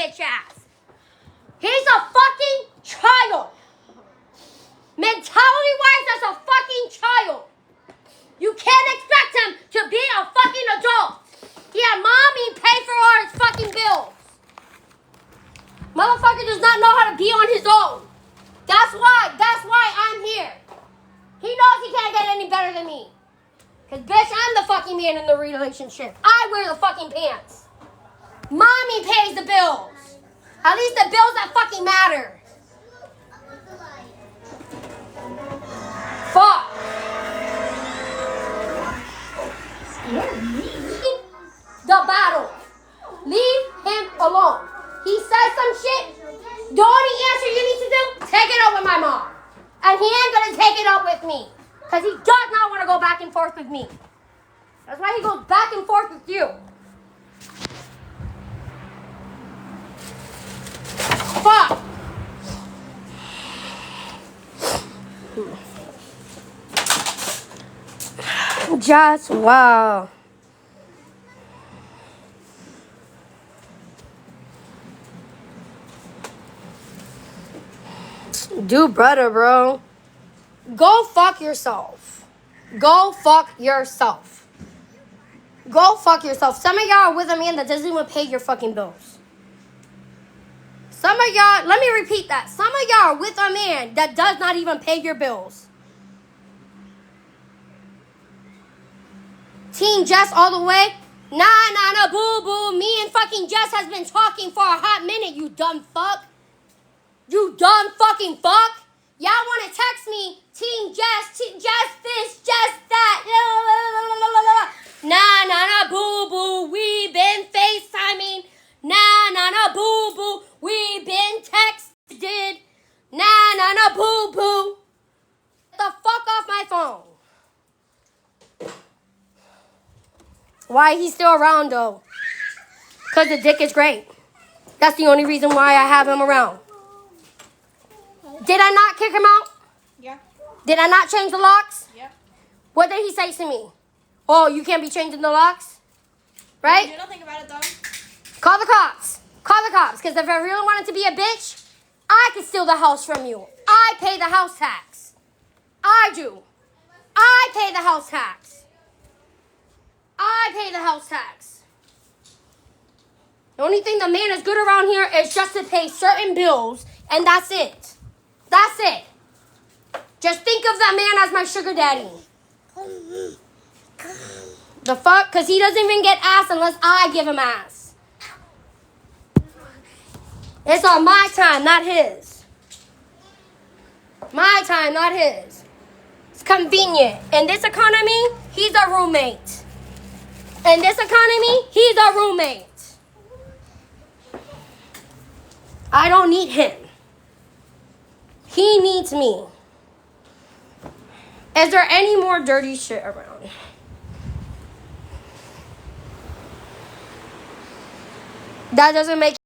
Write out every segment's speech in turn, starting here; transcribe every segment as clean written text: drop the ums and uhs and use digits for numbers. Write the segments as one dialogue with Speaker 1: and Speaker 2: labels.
Speaker 1: bitch ass. He's a fucking child. Mentality-wise, that's a fucking child. You can't expect him to be a fucking adult. He had mommy pay for all his fucking bills. Motherfucker does not know how to be on his own. That's why I'm here. He knows he can't get any better than me. Because, bitch, I'm the fucking man in the relationship. I wear the fucking pants. Mommy pays the bills. At least the bills that fucking matter. Fuck. The battle. Leave him alone. He says some shit. The only answer you need to do, take it up with my mom. And he ain't gonna take it up with me. Because he does not want to go back and forth with me. That's why he goes back and forth with you. Fuck. Just wow. Do better, bro. Go fuck yourself. Go fuck yourself. Go fuck yourself. Some of y'all are with a man that doesn't even pay your fucking bills. Some of y'all, let me repeat that. Some of y'all are with a man that does not even pay your bills. Team Jess all the way. Nah, boo. Me and fucking Jess has been talking for a hot minute, you dumb fuck. You dumb fucking fuck. Y'all want to text me, Team Jess this, Jess that. Nah, boo. We been FaceTiming. Nah, boo. We been texted. Nah, boo. Get the fuck off my phone. Why he's still around though? Because the dick is great. That's the only reason why I have him around. Did I not kick him out?
Speaker 2: Yeah.
Speaker 1: Did I not change the locks?
Speaker 2: Yeah.
Speaker 1: What did he say to me? Oh, you can't be changing the locks? Right?
Speaker 2: You don't think about it though.
Speaker 1: Call the cops. Because if I really wanted to be a bitch, I could steal the house from you. I pay the house tax. I do. I pay the house tax. The only thing the man is good around here is just to pay certain bills, and that's it. Just think of that man as my sugar daddy. The fuck? Because he doesn't even get ass unless I give him ass. It's on my time, not his. My time, not his. It's convenient. In this economy, he's a roommate. In this economy, he's a roommate. I don't need him. He needs me. Is there any more dirty shit around? That doesn't make...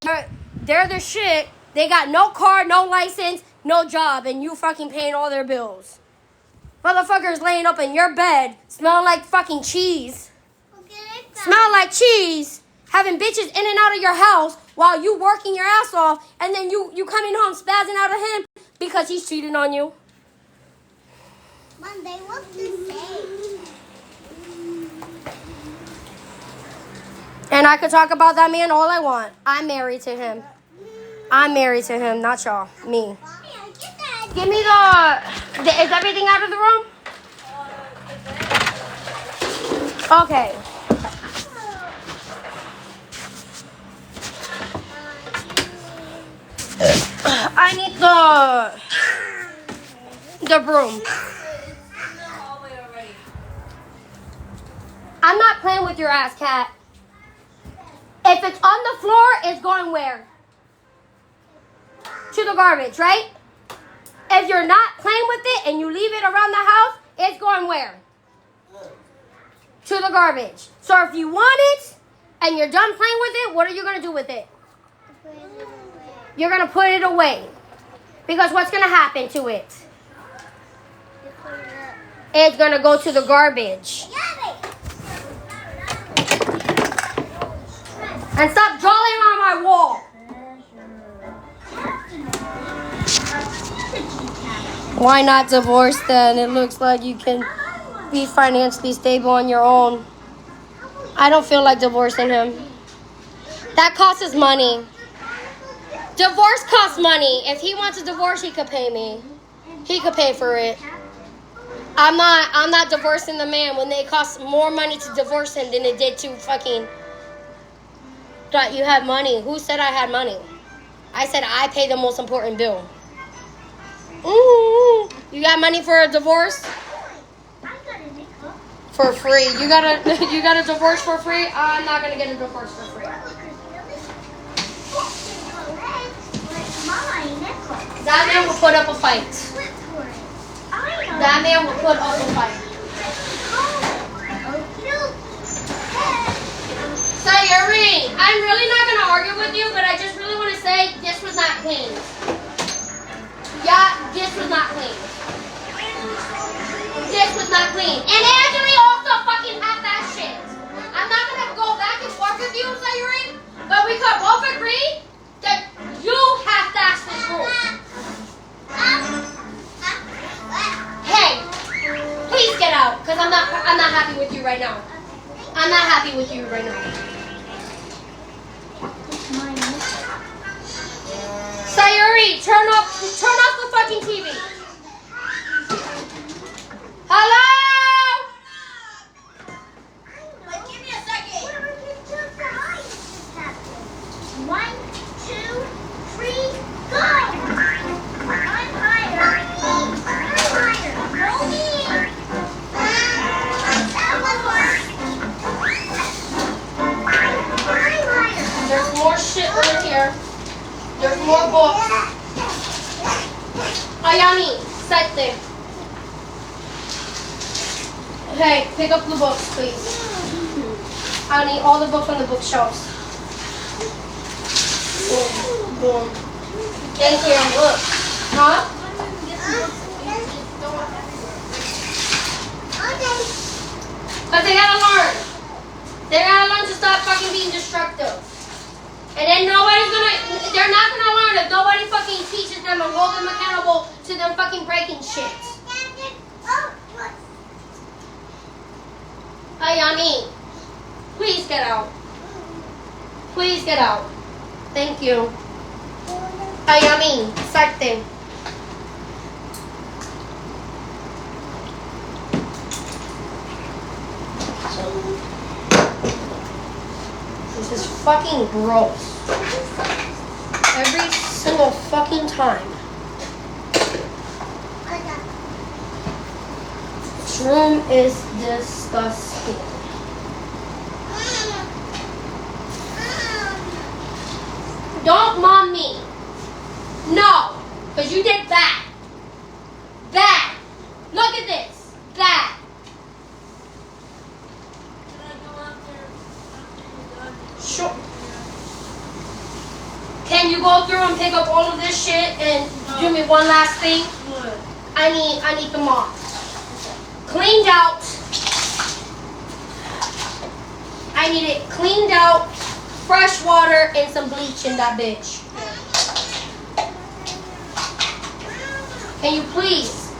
Speaker 1: They're the shit. They got no car, no license, no job, and you fucking paying all their bills. Motherfuckers laying up in your bed, smelling like fucking cheese. Smell like cheese. Having bitches in and out of your house while you working your ass off, and then you coming home spazzing out of him because he's cheating on you.
Speaker 3: Mom, they look the same.
Speaker 1: And I could talk about that man all I want. I'm married to him. Not y'all. Me. Give me is everything out of the room? Okay. I need the broom. I'm not playing with your ass, cat. If it's on the floor, it's going where? To the garbage, right? If you're not playing with it and you leave it around the house, it's going where? To the garbage. So if you want it and you're done playing with it, what are you going to do with it? You're going to put it away. Because what's going to happen to it? It's going to go to the garbage. And stop drawing on my wall. Why not divorce then? It looks like you can be financially stable on your own. I don't feel like divorcing him. That costs us money. Divorce costs money. If he wants a divorce, he could pay me. He could pay for it. I'm not divorcing the man when they cost more money to divorce him than it did to fucking thought you had money. Who said I had money? I said I pay the most important bill. You got money for a divorce? For free. You got a divorce for free? I'm not gonna get a divorce for free. That man will put up a fight. That man will put up a fight. Sayuri, I'm really not gonna argue with you, but I just really want to say this was not clean. Yeah, this was not clean. This was not clean. And Angeli also fucking had that shit. I'm not gonna go back and forth with you, Sayuri, but we could both agree that you have to ask this rule. Hey, please get out, because I'm not happy with you right now. I'm not happy with you right now. Sayuri, turn off the fucking TV. Hello?
Speaker 3: Like, give me a second. 1, 2, 3, go! I'm higher. I'm higher. Roll me.
Speaker 1: There's more shit over here. There's more books. Ayani, set there. Hey, pick up the books, please. I need all the books on the bookshelves. Boom, boom. Thank you. Look. Huh? But they gotta learn. They gotta learn to stop fucking being destructive. And then they're not gonna learn if nobody fucking teaches them and hold them accountable to them fucking breaking shit. Ayani, please get out. Please get out. Thank you. Ayani, salte. This is fucking gross. Every single fucking time. This room is disgusting. Don't mom me. No. Because you did bad. Bad. Look at this. Bad. Sure. Can you go through and pick up all of this shit and do me one last thing? I need the mop. Cleaned out. I need it cleaned out, fresh water, and some bleach in that bitch. Can you please,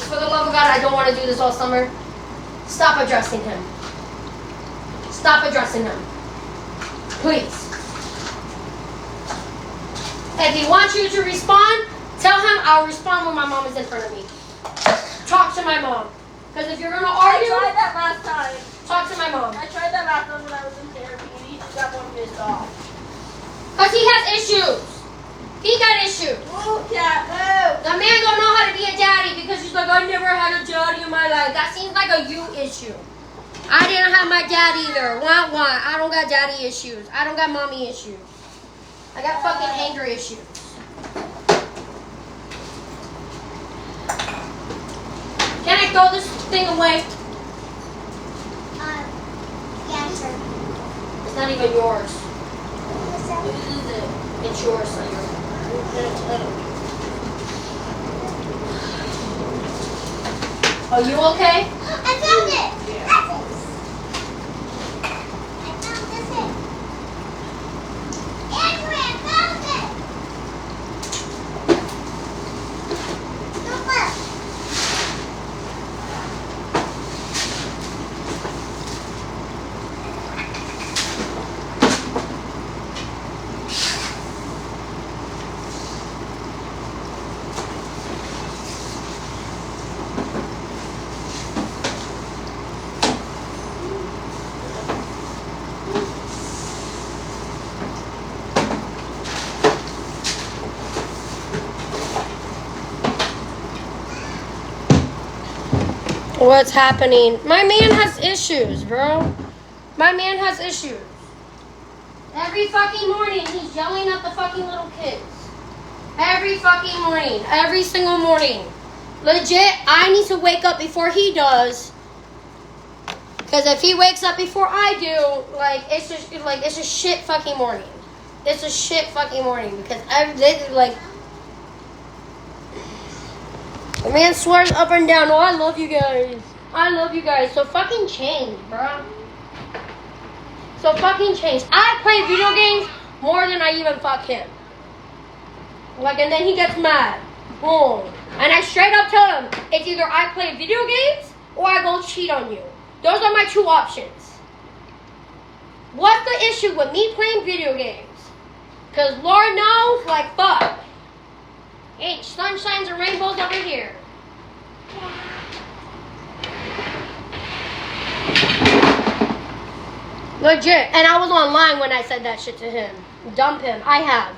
Speaker 1: for the love of God, I don't want to do this all summer. Stop addressing him. Stop addressing him. Please. If he wants you to respond, tell him I'll respond when my mom is in front of me. Talk to my mom. Because if you're going to argue...
Speaker 2: I tried that last time.
Speaker 1: Talk to my mom.
Speaker 2: I tried that last time when I was in therapy and he just got more pissed off.
Speaker 1: Because he has issues. He got issues.
Speaker 2: Move, cat, move.
Speaker 1: The man don't know how to be a daddy because he's like, I never had a daddy in my life. That seems like a you issue. I didn't have my dad either. Wah, wah. I don't got daddy issues. I don't got mommy issues. I got fucking anger issues. Can I throw this thing away?
Speaker 3: Yeah, sure.
Speaker 1: It's not even yours.
Speaker 3: What's that?
Speaker 1: This is it. It's yours, son. Are you okay?
Speaker 3: I found it! That's it! I found this it! Andrew, I found it! Super!
Speaker 1: What's happening? My man has issues, bro. My man has issues. Every fucking morning, he's yelling at the fucking little kids. Every fucking morning. Every single morning. Legit, I need to wake up before he does. Because if he wakes up before I do, like, it's a shit fucking morning. It's a shit fucking morning. Because the man swears up and down, oh, I love you guys. I love you guys. So fucking change, bro. So fucking change. I play video games more than I even fuck him. Like, and then he gets mad. Boom. And I straight up tell him, it's either I play video games or I go cheat on you. Those are my two options. What's the issue with me playing video games? Because Lord knows, like, fuck. Ain't sunshines and rainbows over here. Legit. And I was online when I said that shit to him. Dump him. I have.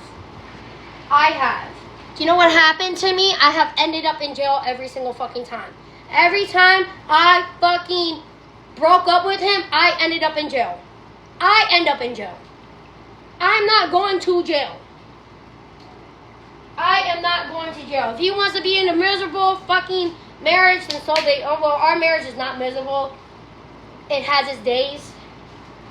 Speaker 1: Do you know what happened to me? I have ended up in jail every single fucking time. Every time I fucking broke up with him, I ended up in jail. I end up in jail. I'm not going to jail. I am not going to jail. If he wants to be in a miserable fucking marriage, then so they. Oh, well, our marriage is not miserable. It has its days,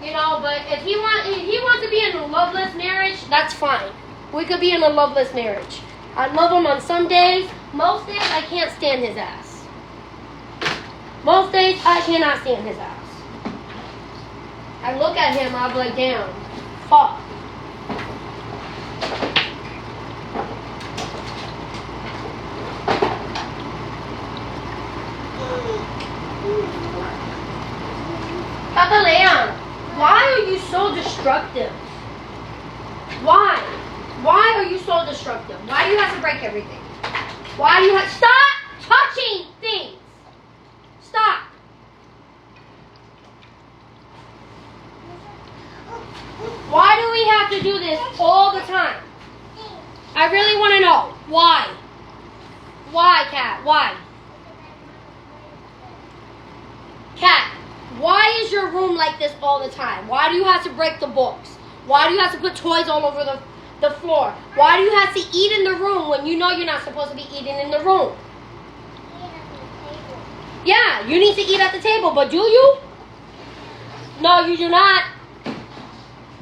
Speaker 1: you know. But if he wants to be in a loveless marriage, that's fine. We could be in a loveless marriage. I love him on some days. Most days, I can't stand his ass. Most days, I cannot stand his ass. I look at him, I'll be like, damn, fuck. Papa Leon, why are you so destructive? Why? Why are you so destructive? Why do you have to break everything? Why do you have... Stop touching things! Stop! Why do we have to do this all the time? I really want to know. Why? Why, Kat? Why? Kat, why is your room like this all the time? Why do you have to break the books? Why do you have to put toys all over the floor? Why do you have to eat in the room when you know you're not supposed to be eating in the room? Yeah, you need to eat at the table, but do you? No, you do not.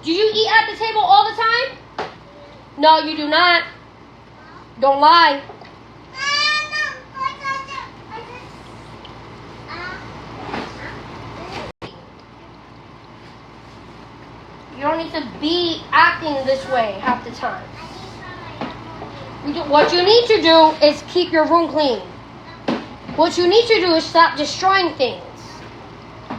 Speaker 1: Do you eat at the table all the time? No, you do not. Don't lie. You don't need to be acting this way half the time. What you need to do is keep your room clean. What you need to do is stop destroying things. I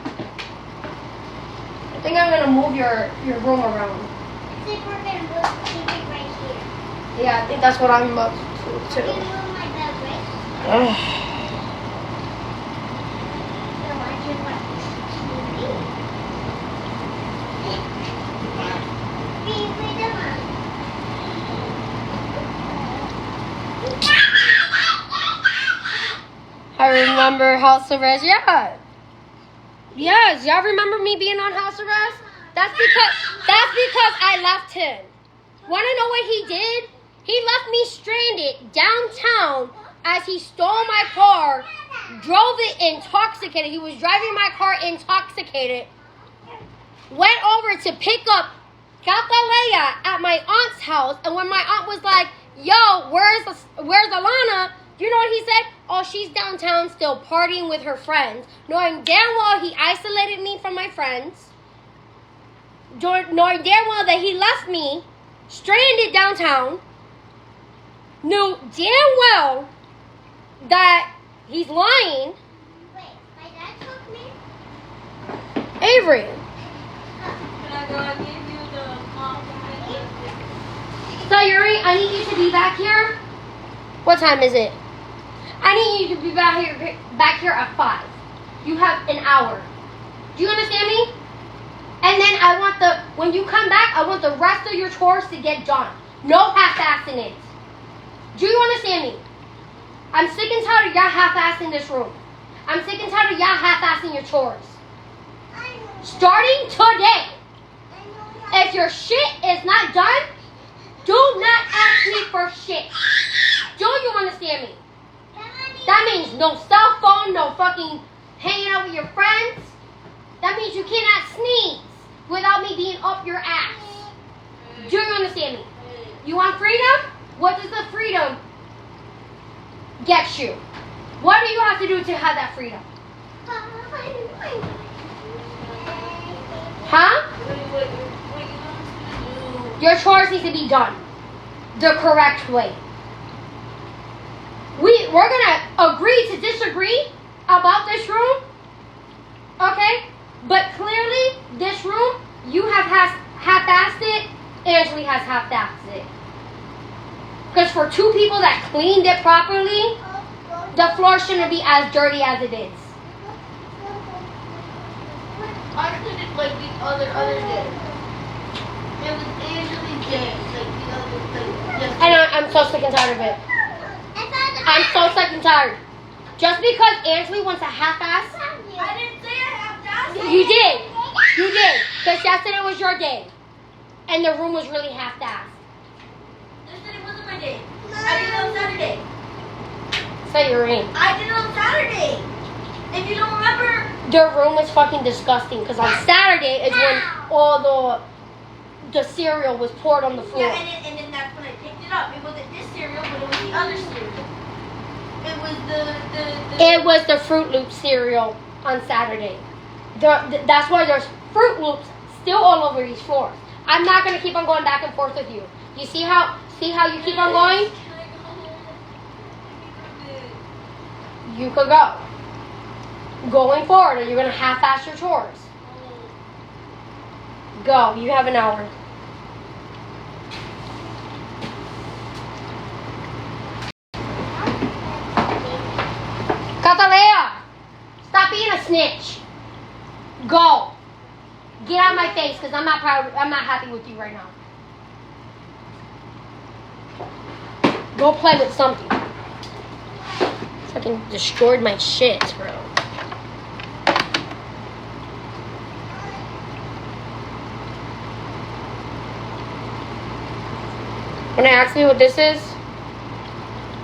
Speaker 1: think I'm going to move your room around.
Speaker 3: I think we're going to keep it right here.
Speaker 1: Yeah, I think that's what I'm about to
Speaker 3: Can you
Speaker 1: do.
Speaker 3: move my bed right? So I just want to
Speaker 1: I remember house arrest. Yeah. Yes, y'all remember me being on house arrest? That's because I left him. Want to know what he did? He left me stranded downtown as he stole my car, drove it intoxicated. He was driving my car intoxicated. Went over to pick up Capalea at my aunt's house, and when my aunt was like, "Yo, where's Alana?" You know what he said? Oh, she's downtown still partying with her friends. Knowing damn well he isolated me from my friends. Knowing damn well that he left me stranded downtown. Knew damn well that he's lying.
Speaker 3: Wait, my dad took me?
Speaker 1: Avery.
Speaker 2: Can I go and give you the
Speaker 1: Sayuri, I need you to be back here. What time is it? I need you to be back here at 5. You have an hour. Do you understand me? And then when you come back, I want the rest of your chores to get done. No half-assing it. Do you understand me? I'm sick and tired of y'all half-assing this room. I'm sick and tired of y'all half-assing your chores. Starting today, if your shit is not done, do not ask me for shit. Do you understand me? That means no cell phone, no fucking hanging out with your friends. That means you cannot sneeze without me being up your ass. Do you understand me? You want freedom? What does the freedom get you? What do you have to do to have that freedom? Huh? Your chores need to be done the correct way. We're gonna agree to disagree about this room, okay? But clearly, this room, you have half-assed it. Angeli has half-assed it. Because for two people that cleaned it properly, the floor shouldn't be as dirty as it is.
Speaker 2: I cleaned it like the other day. It was Angeli's day, like the other, like yesterday.
Speaker 1: And I'm so sick and tired of it. I'm so sick and tired. Just because Angeli wants a half-ass.
Speaker 2: I didn't say I have to.
Speaker 1: You did. You did. Because yesterday was your day. And the room was really half-assed.
Speaker 2: Yesterday wasn't my day. I did it on Saturday.
Speaker 1: Say your name.
Speaker 2: I did it on Saturday. If you don't remember.
Speaker 1: The room was fucking disgusting. Because on Saturday is when all the cereal was poured on the floor.
Speaker 2: Yeah, and then that's when I picked it up. It wasn't this cereal, but it was the other cereal. It was
Speaker 1: It was the Fruit Loops cereal on Saturday. That's why there's Fruit Loops still all over these floors. I'm not gonna keep on going back and forth with you. You see how you keep on going? You could go. Going forward, or you're gonna half-ass your chores. Go. You have an hour. Catalea, stop being a snitch. Go. Get out of my face, because I'm not proud. I'm not happy with you right now. Go play with something. Fucking destroyed my shit, bro. When I ask me what this is,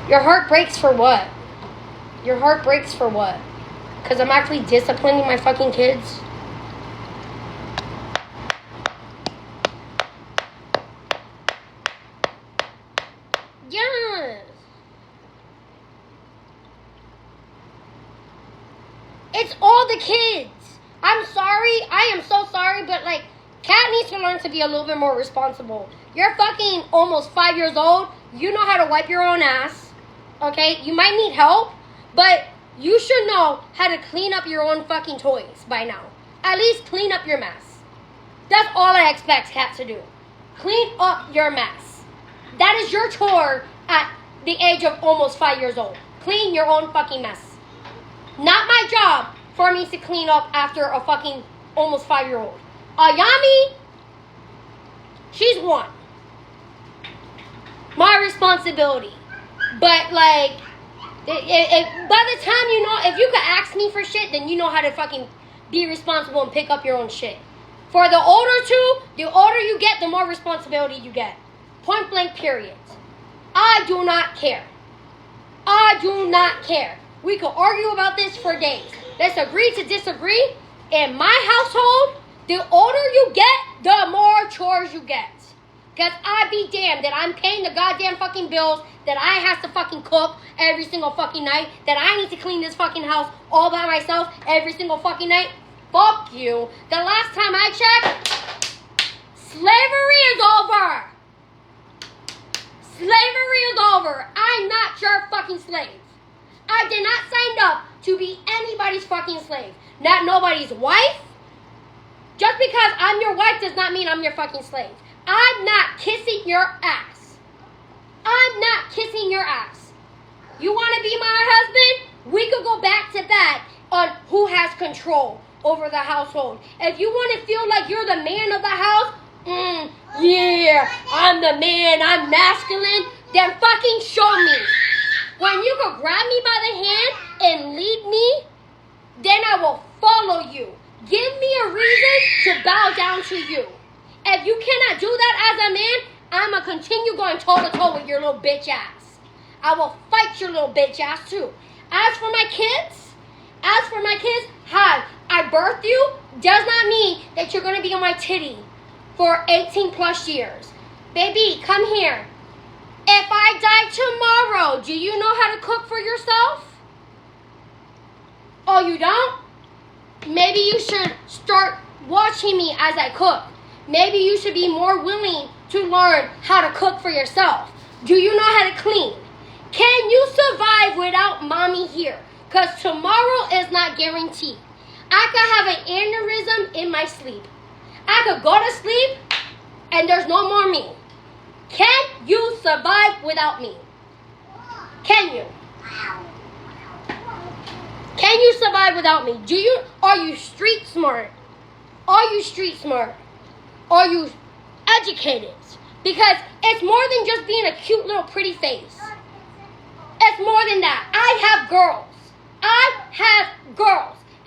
Speaker 1: your heart breaks for what? Your heart breaks for what? Because I'm actually disciplining my fucking kids? Yes. It's all the kids. I'm sorry. I am so sorry, but like, Kat needs to learn to be a little bit more responsible. You're fucking almost 5 years old. You know how to wipe your own ass. Okay? You might need help, but you should know how to clean up your own fucking toys by now. At least clean up your mess. That's all I expect Kat to do. Clean up your mess. That is your chore at the age of almost 5 years old. Clean your own fucking mess. Not my job for me to clean up after a fucking almost 5-year-old. Ayami, she's 1. My responsibility. But like, by the time you know, if you could ask me for shit, then you know how to fucking be responsible and pick up your own shit. For the older two, the older you get, the more responsibility you get. Point blank, period. I do not care. I do not care. We could argue about this for days. Let's agree to disagree. In my household, the older you get, the more chores you get. Because I be damned that I'm paying the goddamn fucking bills, that I have to fucking cook every single fucking night, that I need to clean this fucking house all by myself every single fucking night. Fuck you. The last time I checked, slavery is over. Slavery is over. I'm not your fucking slave. I did not sign up to be anybody's fucking slave. Not nobody's wife. Just because I'm your wife does not mean I'm your fucking slave. I'm not kissing your ass. I'm not kissing your ass. You want to be my husband? We could go back to back on who has control over the household. If you want to feel like you're the man of the house, yeah, I'm the man, I'm masculine, then fucking show me. When you could grab me by the hand and lead me then I will follow you. Give me a reason to bow down to you. If you cannot do that as a man, I'm going to continue going toe-to-toe with your little bitch ass. I will fight your little bitch ass too. As for my kids, hi, I birthed you does not mean that you're going to be on my titty for 18 plus years. Baby, come here. If I die tomorrow, do you know how to cook for yourself? Oh, you don't? Maybe you should start watching me as I cook. Maybe you should be more willing to learn how to cook for yourself. Do you know how to clean? Can you survive without mommy here? Because tomorrow is not guaranteed. I could have an aneurysm in my sleep. I could go to sleep and there's no more me. Can you survive without me? Can you? Can you survive without me? Are you street smart? Are you street smart? Are you educated? Because it's more than just being a cute little pretty face. It's more than that. I have girls.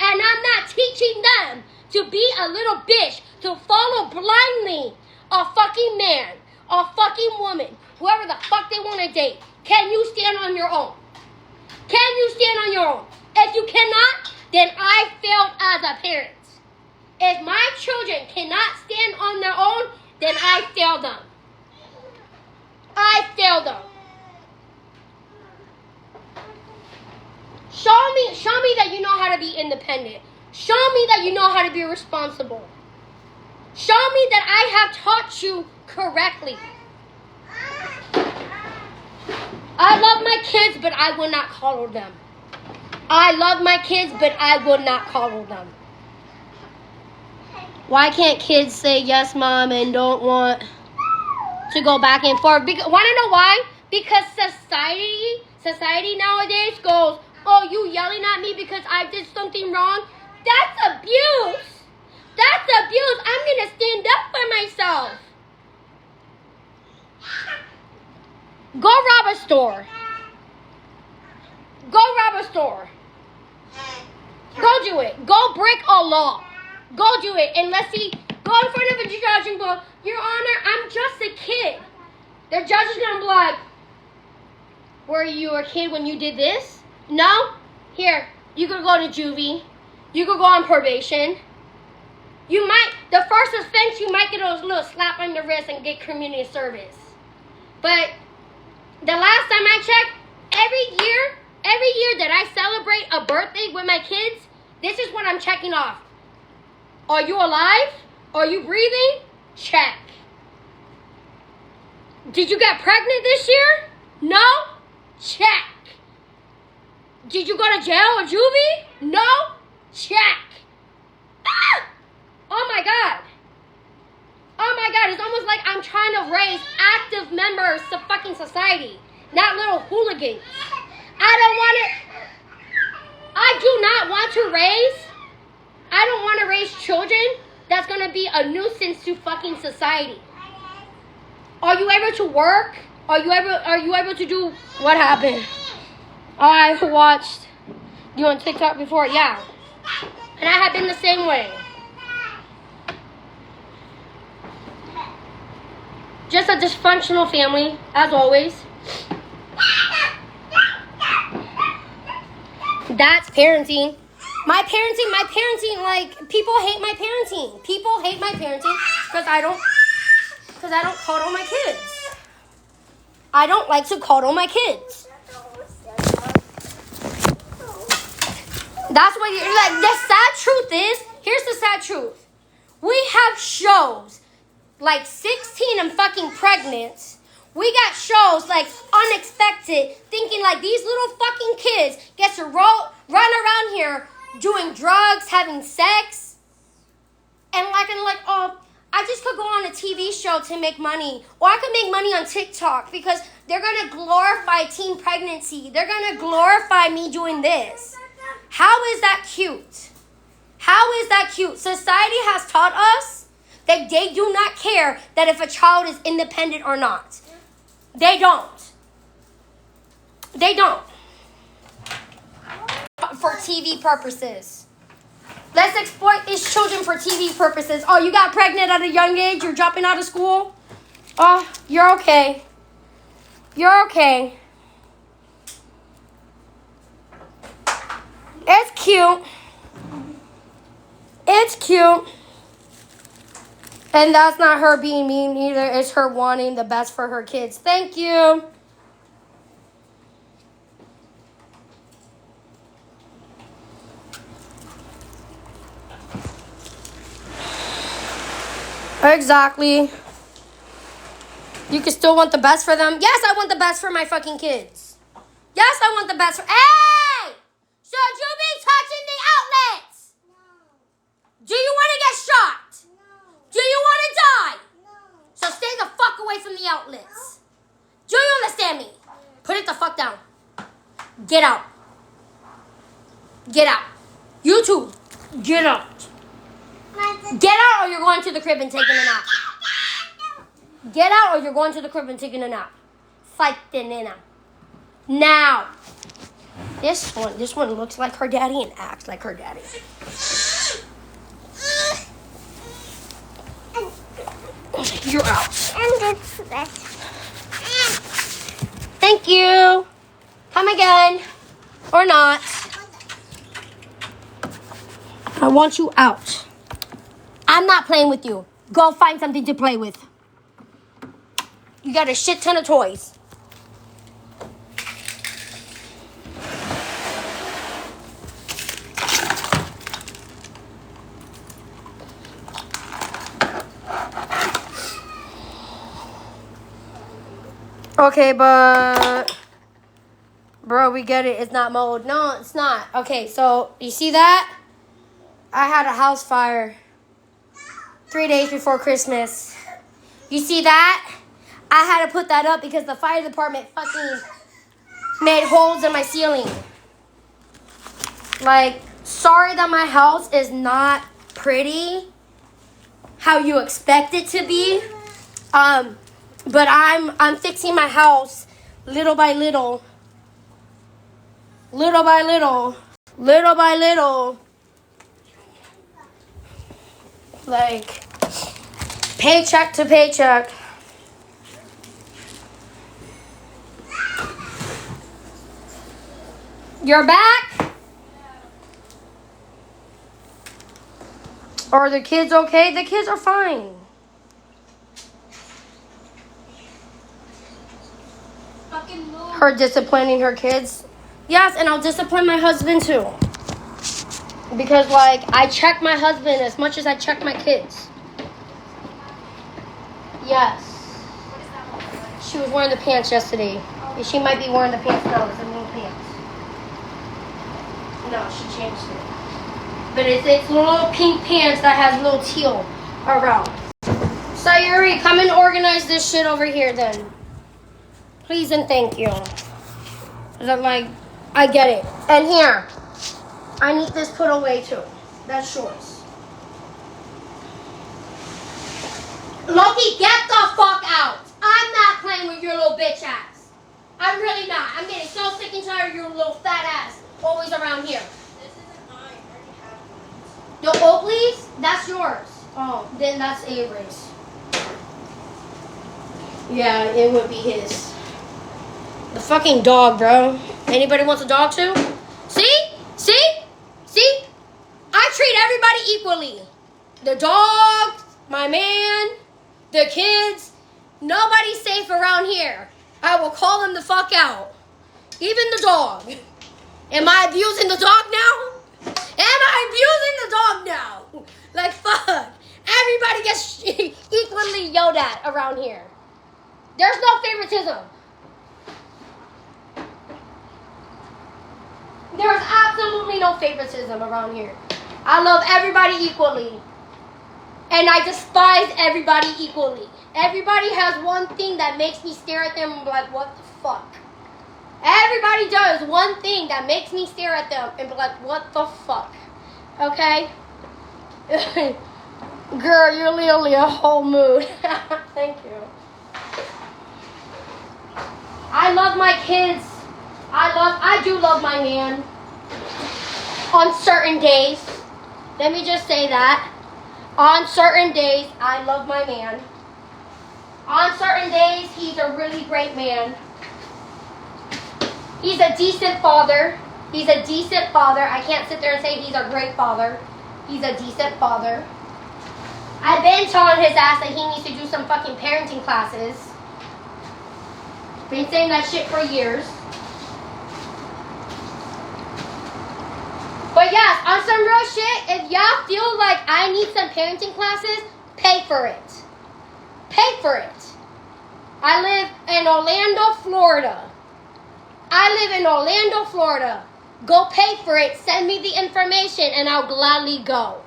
Speaker 1: And I'm not teaching them to be a little bitch, to follow blindly a fucking man, a fucking woman, whoever the fuck they want to date. Can you stand on your own? Can you stand on your own? If you cannot, then I failed as a parent. If my children cannot stand on their own, then I failed them. I failed them. Show me that you know how to be independent. Show me that you know how to be responsible. Show me that I have taught you correctly. I love my kids, but I will not coddle them. I love my kids, but I will not coddle them. Why can't kids say yes, mom, and don't want to go back and forth? Want to know why? Because society nowadays goes, oh, you yelling at me because I did something wrong? That's abuse. That's abuse. I'm going to stand up for myself. Go rob a store. Go rob a store. Go do it. Go break a law. Go do it. And let's see. Go in front of a judge and go, Your Honor, I'm just a kid. The judge is going to be like, were you a kid when you did this? No? Here, you could go to juvie. You could go on probation. The first offense, you might get a little slap on the wrist and get community service. But the last time I checked, every year that I celebrate a birthday with my kids, this is what I'm checking off. Are you alive? Are you breathing? Check. Did you get pregnant this year? No? Check. Did you go to jail or juvie? No? Check. Ah! Oh my God. Oh my God, it's almost like I'm trying to raise active members to fucking society, not little hooligans. I don't want to raise children that's going to be a nuisance to fucking society. Are you able to work? Are you able to do what happened? I watched you on TikTok before, yeah. And I have been the same way. Just a dysfunctional family, as always. That's parenting. My parenting, like, people hate my parenting. People hate my parenting because I don't coddle my kids. I don't like to coddle my kids. That's what you're like. The sad truth is, here's the sad truth. We have shows like 16 and fucking pregnant. We got shows like Unexpected, thinking like these little fucking kids get to run around here doing drugs, having sex, and oh, I just could go on a TV show to make money, or I could make money on TikTok because they're gonna glorify teen pregnancy. They're gonna glorify me doing this. How is that cute? How is that cute? Society has taught us that they do not care that if a child is independent or not. They don't. They don't. For TV purposes. Let's exploit these children for TV purposes. Oh, you got pregnant at a young age? You're dropping out of school? Oh, you're okay. You're okay. It's cute. It's cute. And that's not her being mean either. It's her wanting the best for her kids. Thank you. Exactly. You can still want the best for them. Yes, I want the best for my fucking kids. Yes, I want the best for... Hey! Should you be touching the outlets?
Speaker 3: No.
Speaker 1: Do you want to get shot?
Speaker 3: No.
Speaker 1: Do you want to die?
Speaker 3: No.
Speaker 1: So stay the fuck away from the outlets. Do you understand me? Put it the fuck down. Get out. Get out. You too. Get out. Get out or you're going to the crib and taking a nap. Get out or you're going to the crib and taking a nap. Fight the nana. Now. This one looks like her daddy and acts like her daddy. You're out. Thank you. Come again. Or not. I want you out. I'm not playing with you. Go find something to play with. You got a shit ton of toys. Okay, but... Bro, we get it. It's not mowed. No, it's not. Okay, so you see that? I had a house fire 3 days before Christmas. You see that? I had to put that up because the fire department fucking made holes in my ceiling. Like, sorry that my house is not pretty how you expect it to be. But I'm fixing my house little by little. Little by little. Little by little. Like, paycheck to paycheck. You're back? Are the kids okay? The kids are fine. Her disciplining her kids. Yes, and I'll discipline my husband too. Because, like, I check my husband as much as I check my kids. Yes. She was wearing the pants yesterday. She might be wearing the pants now. It's a new pants. No, she changed it. But it's little pink pants that has little teal around. Sayuri, come and organize this shit over here then. Please and thank you. Cause I'm like, I get it. And here, I need this put away too. That's yours. Loki, get the fuck out. I'm not playing with your little bitch ass. I'm really not. I'm getting so sick and tired of your little fat ass always around here.
Speaker 2: This isn't mine. I already have one.
Speaker 1: The Oakley's? That's yours. Oh, then that's Avery's. Yeah, it would be his. The fucking dog, bro. Anybody wants a dog too? See? See? See? I treat everybody equally. The dog, my man, the kids. Nobody's safe around here. I will call them the fuck out. Even the dog. Am I abusing the dog now? Am I abusing the dog now? Like, fuck. Everybody gets equally yelled at around here. There's no favoritism. There's absolutely no favoritism around here. I love everybody equally. And I despise everybody equally. Everybody has one thing that makes me stare at them and be like, what the fuck? Everybody does one thing that makes me stare at them and be like, what the fuck? Okay? Girl, you're literally a whole mood. Thank you. I love my kids. I do love my man. On certain days. Let me just say that. On certain days, I love my man. On certain days, he's a really great man. He's a decent father. He's a decent father. I can't sit there and say he's a great father. He's a decent father. I've been telling his ass that he needs to do some fucking parenting classes. Been saying that shit for years. But yes, on some real shit, if y'all feel like I need some parenting classes, pay for it. Pay for it. I live in Orlando, Florida. Go pay for it. Send me the information and I'll gladly go.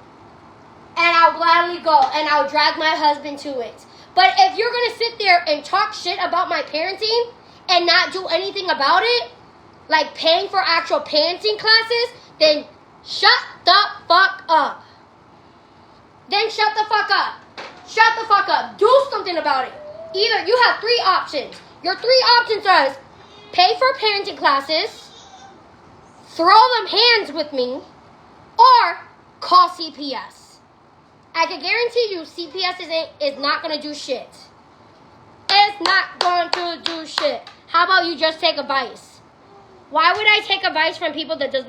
Speaker 1: And I'll drag my husband to it. But if you're going to sit there and talk shit about my parenting and not do anything about it, like paying for actual parenting classes, then shut the fuck up. Shut the fuck up. Do something about it. Either you have 3 options. Your 3 options are pay for parenting classes, throw them hands with me, or call CPS. I can guarantee you CPS is not going to do shit. It's not going to do shit. How about you just take advice? Why would I take advice from people that does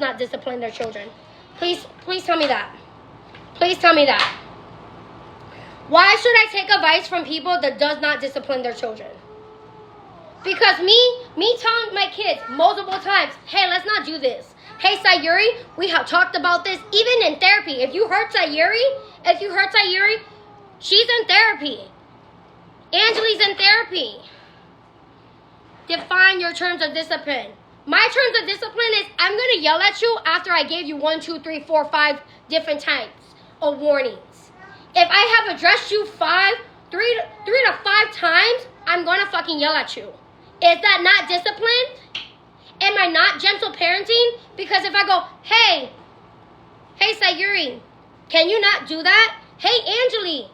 Speaker 1: not discipline their children? Please tell me that. Please tell me that. Why should I take advice from people that does not discipline their children? Because me telling my kids multiple times, hey, let's not do this. Hey, Sayuri, we have talked about this even in therapy. If you hurt Sayuri, she's in therapy. Angeli's in therapy. Define your terms of discipline. My terms of discipline is I'm going to yell at you after I gave you 1, 2, 3, 4, 5 different types of warnings. If I have addressed you 3 to 5 times, I'm going to fucking yell at you. Is that not discipline? Am I not gentle parenting? Because if I go, hey Sayuri, can you not do that? Hey Angeli,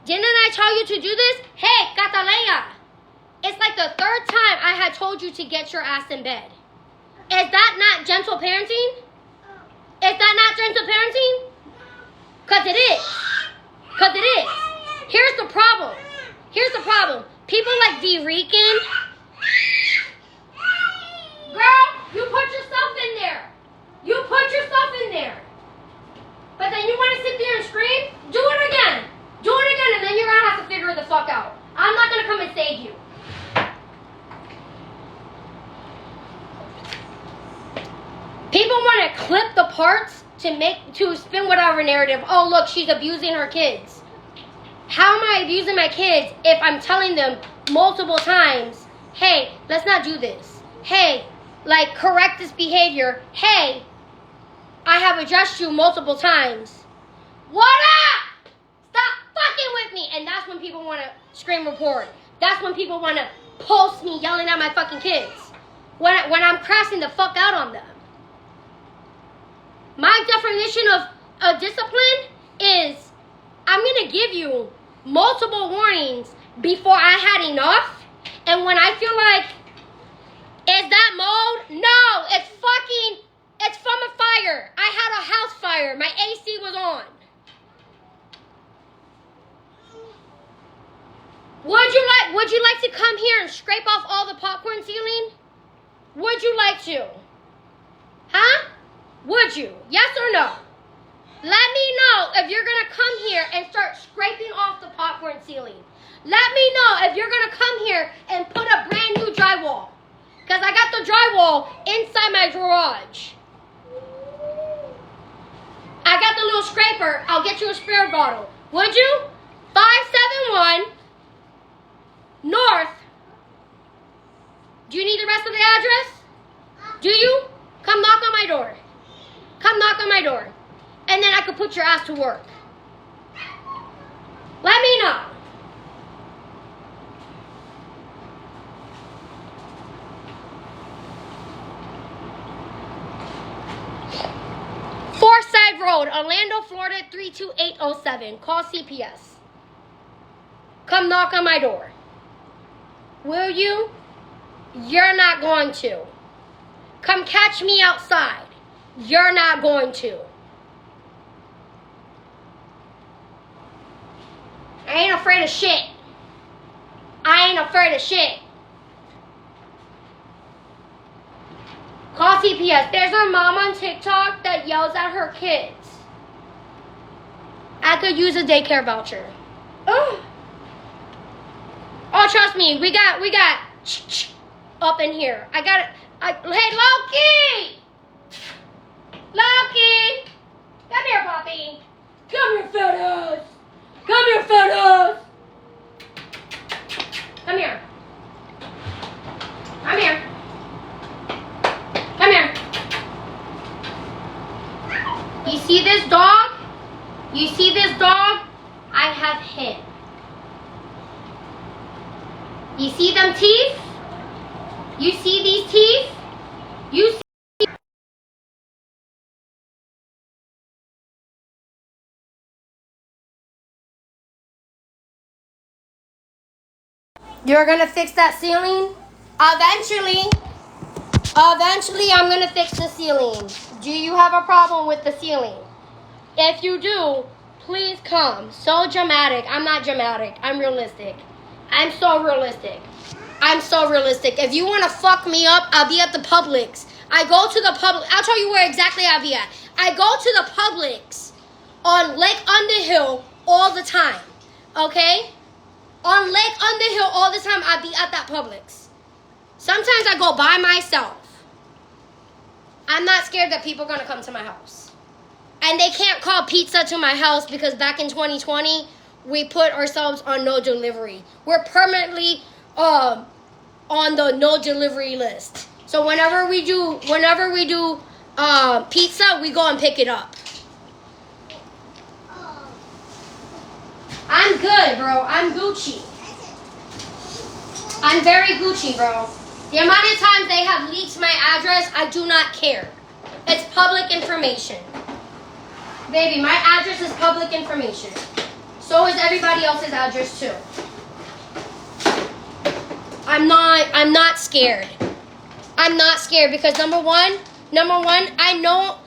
Speaker 1: didn't I tell you to do this? Hey Cataleya. It's like the 3rd time I had told you to get your ass in bed. Is that not gentle parenting? Because it is. Here's the problem. People like Rican. Girl, you put yourself in there. But then you want to sit there and scream? Do it again. And then you're going to have to figure the fuck out. I'm not going to come and save you. People want to clip the parts to spin whatever narrative. Oh, look, she's abusing her kids. How am I abusing my kids if I'm telling them multiple times, hey, let's not do this. Hey, like, correct this behavior. Hey, I have addressed you multiple times. What up? Stop fucking with me. And that's when people want to scream report. That's when people want to post me yelling at my fucking kids. When I'm crashing the fuck out on them. My definition of discipline is I'm going to give you multiple warnings before I had enough. And when I feel like, is that mold? No, it's from a fire. I had a house fire. My AC was on. Would you like to come here and scrape off all the popcorn ceiling? Would you like to? Huh? Would you? Yes or no? Let me know if you're going to come here and start scraping off the popcorn ceiling. Let me know if you're going to come here and put a brand new drywall. Because I got the drywall inside my garage. I got the little scraper. I'll get you a spare bottle. Would you? 571 North. Do you need the rest of the address? Do you? Come knock on my door. And then I could put your ass to work. Let me know. Forsyth Road, Orlando, Florida, 32807. Call CPS. Come knock on my door. Will you? You're not going to. Come catch me outside. You're not going to. I ain't afraid of shit. I ain't afraid of shit. Call CPS. There's a mom on TikTok that yells at her kids. I could use a daycare voucher. Oh, trust me, we got up in here. Hey, Loki! Loki! Come here, Poppy. Come here, Feathers. Come here, Feathers. Come here. Come here. Come here. You see this dog? You see this dog? I have him. You see them teeth? You see these teeth? You see. You're gonna fix that ceiling? Eventually I'm gonna fix the ceiling. Do you have a problem with the ceiling? If you do, please come. So dramatic. I'm not dramatic. I'm realistic. I'm so realistic. I'm so realistic. If you want to fuck me up, I'll be at the Publix. I go to the Publix. I'll tell you where exactly I'll be at. I go to the Publix on Lake Underhill all the time. Okay? On Lake Underhill all the time, I'll be at that Publix. Sometimes I go by myself. I'm not scared that people are going to come to my house. And they can't call pizza to my house because back in 2020, we put ourselves on no delivery. We're permanently on the no delivery list. So whenever we do pizza, we go and pick it up. I'm good, bro. I'm Gucci. I'm very Gucci, bro. The amount of times they have leaked my address, I do not care. It's public information. Baby, my address is public information. So is everybody else's address too. I'm not scared. I'm not scared because number one, I know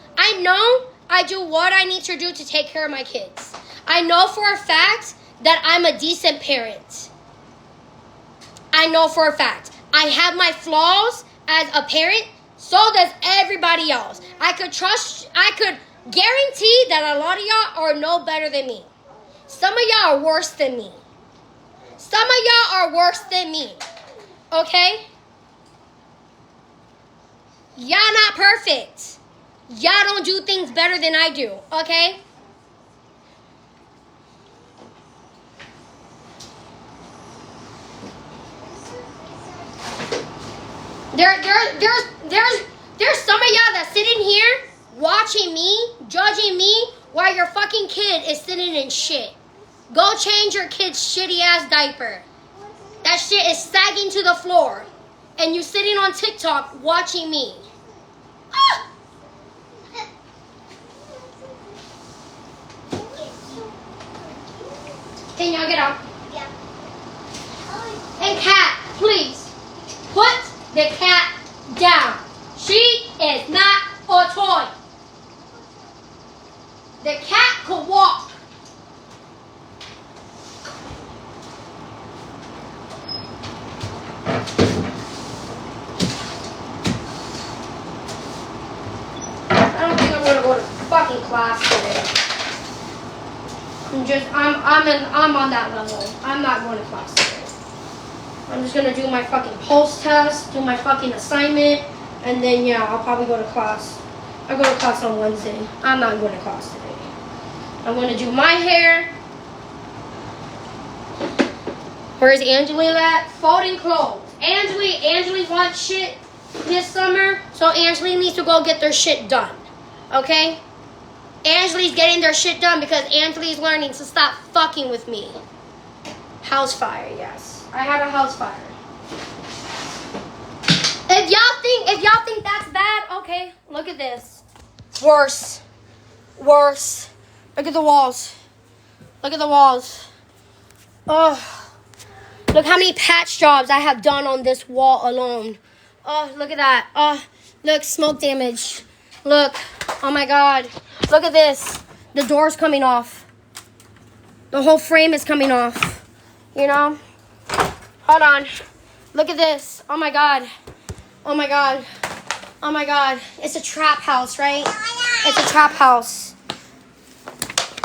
Speaker 1: I do what I need to do to take care of my kids. I know for a fact that I'm a decent parent. I know for a fact. I have my flaws as a parent, so does everybody else. I could guarantee that a lot of y'all are no better than me. Some of y'all are worse than me. Some of y'all are worse than me. Okay? Y'all not perfect. Y'all don't do things better than I do. Okay? There's some of y'all that sitting here watching me, judging me, while your fucking kid is sitting in shit. Go change your kid's shitty ass diaper. That shit is sagging to the floor. And you sitting on TikTok watching me. Ah! Can y'all get out?
Speaker 3: Yeah.
Speaker 1: And cat, please. Put the cat down. She is not a toy. The cat could walk. I don't think I'm gonna go to fucking class today. I'm on that level. I'm not going to class today. I'm just gonna do my fucking pulse test, do my fucking assignment, and then yeah, I'll probably go to class. I go to class on Wednesday. I'm not going to class today. I'm gonna do my hair. Where's Angelina at? Folding clothes. Angeli wants shit this summer, so Angeli needs to go get their shit done. Okay? Angeli's getting their shit done because Angeli's learning to stop fucking with me. House fire, yes. I had a house fire. If y'all think that's bad, okay, look at this. Worse. Look at the walls. Oh, look how many patch jobs I have done on this wall alone. Oh, look at that. Oh, look, smoke damage. Look, oh my God. Look at this. The door's coming off. The whole frame is coming off. You know? Hold on. Look at this. Oh my God. Oh my God. Oh my God. It's a trap house, right? It's a trap house.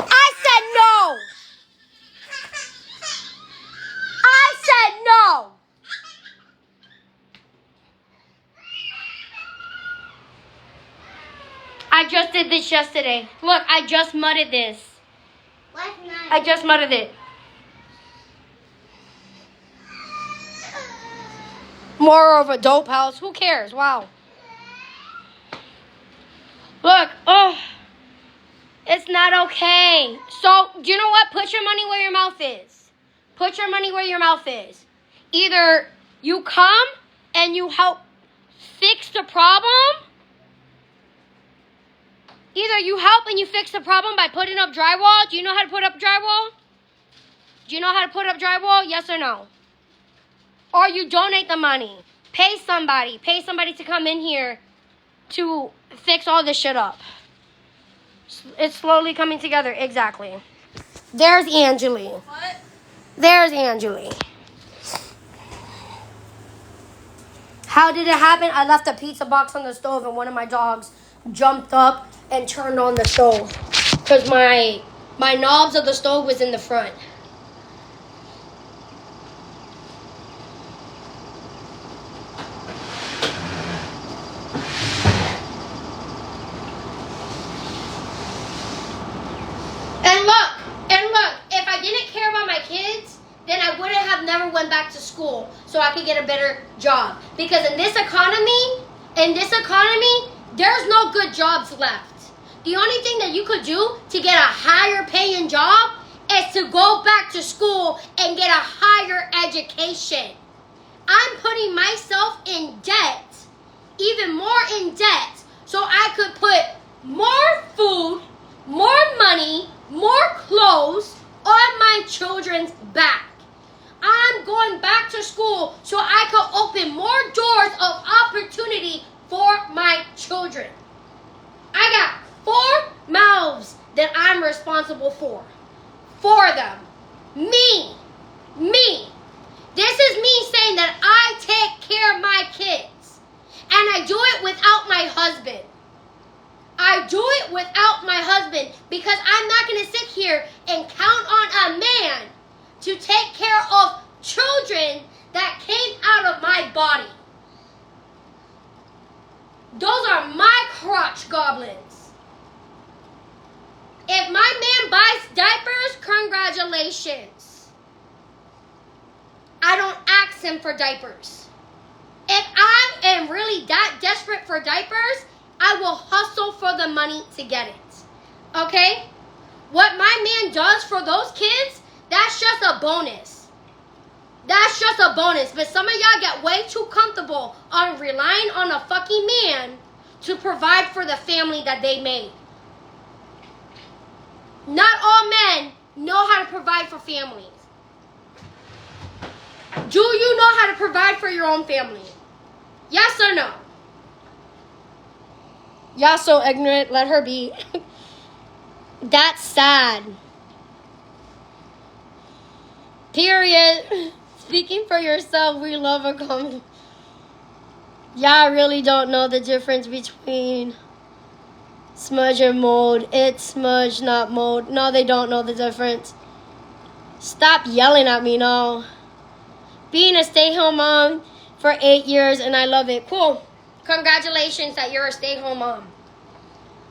Speaker 1: I said no. I said no. I just did this yesterday. Look, I just mudded this.
Speaker 3: What's not?
Speaker 1: I just mudded it. More of a dope house. Who cares? Wow. Look. Oh. It's not okay. So, do you know what? Put your money where your mouth is. Put your money where your mouth is. Either you come and you help fix the problem. Either you help and you fix the problem by putting up drywall. Do you know how to put up drywall? Do you know how to put up drywall? Yes or no? Or you donate the money. Pay somebody. Pay somebody to come in here to fix all this shit up. It's slowly coming together. Exactly. There's Angeli.
Speaker 2: What?
Speaker 1: There's Angeli. How did it happen? I left a pizza box on the stove and one of my dogs jumped up and turned on the stove. Because my knobs of the stove was in the front. And look, if I didn't care about my kids, then I wouldn't have never went back to school so I could get a better job. Because in this economy, there's no good jobs left. The only thing that you could do to get a higher paying job is to go back to school and get a higher education. I'm putting myself in debt, even more in debt, so I could put more food, more money, more clothes on my children's back. I'm going back to school so I could open more doors of opportunity for my children. I got 4 mouths that I'm responsible for. 4 of them. Me. This is me saying that I take care of my kids. And I do it without my husband. I do it without my husband because I'm not going to sit here and count on a man to take care of children that came out of my body. Those are my crotch goblins. If my man buys diapers, congratulations. I don't ask him for diapers. If I am really that desperate for diapers, I will hustle for the money to get it. Okay? What my man does for those kids, that's just a bonus. That's just a bonus. But some of y'all get way too comfortable on relying on a fucking man to provide for the family that they made. Not all men know how to provide for families. Do you know how to provide for your own family? Yes or no? Y'all so ignorant. Let her be. That's sad. Period. Speaking for yourself, we love a comment. Y'all really don't know the difference between smudge and mold. It's smudge, not mold. No, they don't know the difference. Stop yelling at me, no. Being a stay-home mom for 8 years, and I love it. Cool. Congratulations that you're a stay-home mom.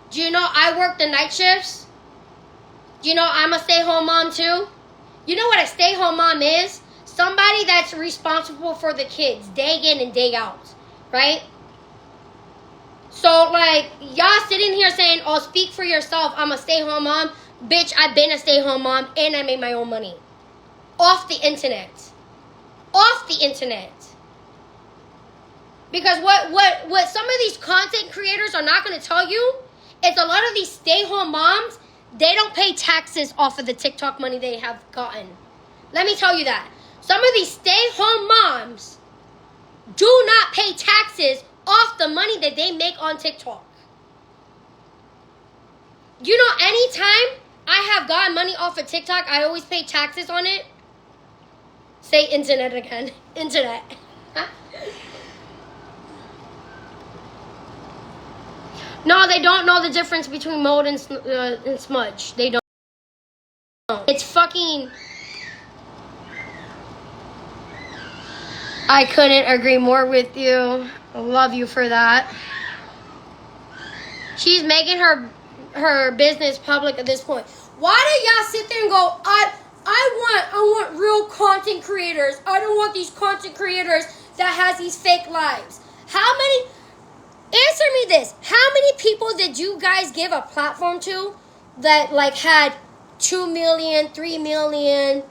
Speaker 1: Do you know I work the night shifts? Do you know I'm a stay-home mom too? You know what a stay-home mom is? Somebody that's responsible for the kids day in and day out, right? So, like, y'all sitting here saying, oh, speak for yourself, I'm a stay-home mom. Bitch, I've been a stay-home mom and I made my own money. Off the internet. Off the internet. Because what some of these content creators are not going to tell you is a lot of these stay-home moms, they don't pay taxes off of the TikTok money they have gotten. Let me tell you that. Some of these stay-home moms do not pay taxes off the money that they make on TikTok. You know, anytime I have gotten money off of TikTok. I always pay taxes on it. Say internet again. Internet. No, they don't know the difference between mold and smudge. They don't. It's fucking... I couldn't agree more with you. I love you for that. She's making her business public at this point. Why do y'all sit there and go, I want real content creators. I don't want these content creators that has these fake lives. How many... Answer me this. How many people did you guys give a platform to that like had 2 million, 3 million,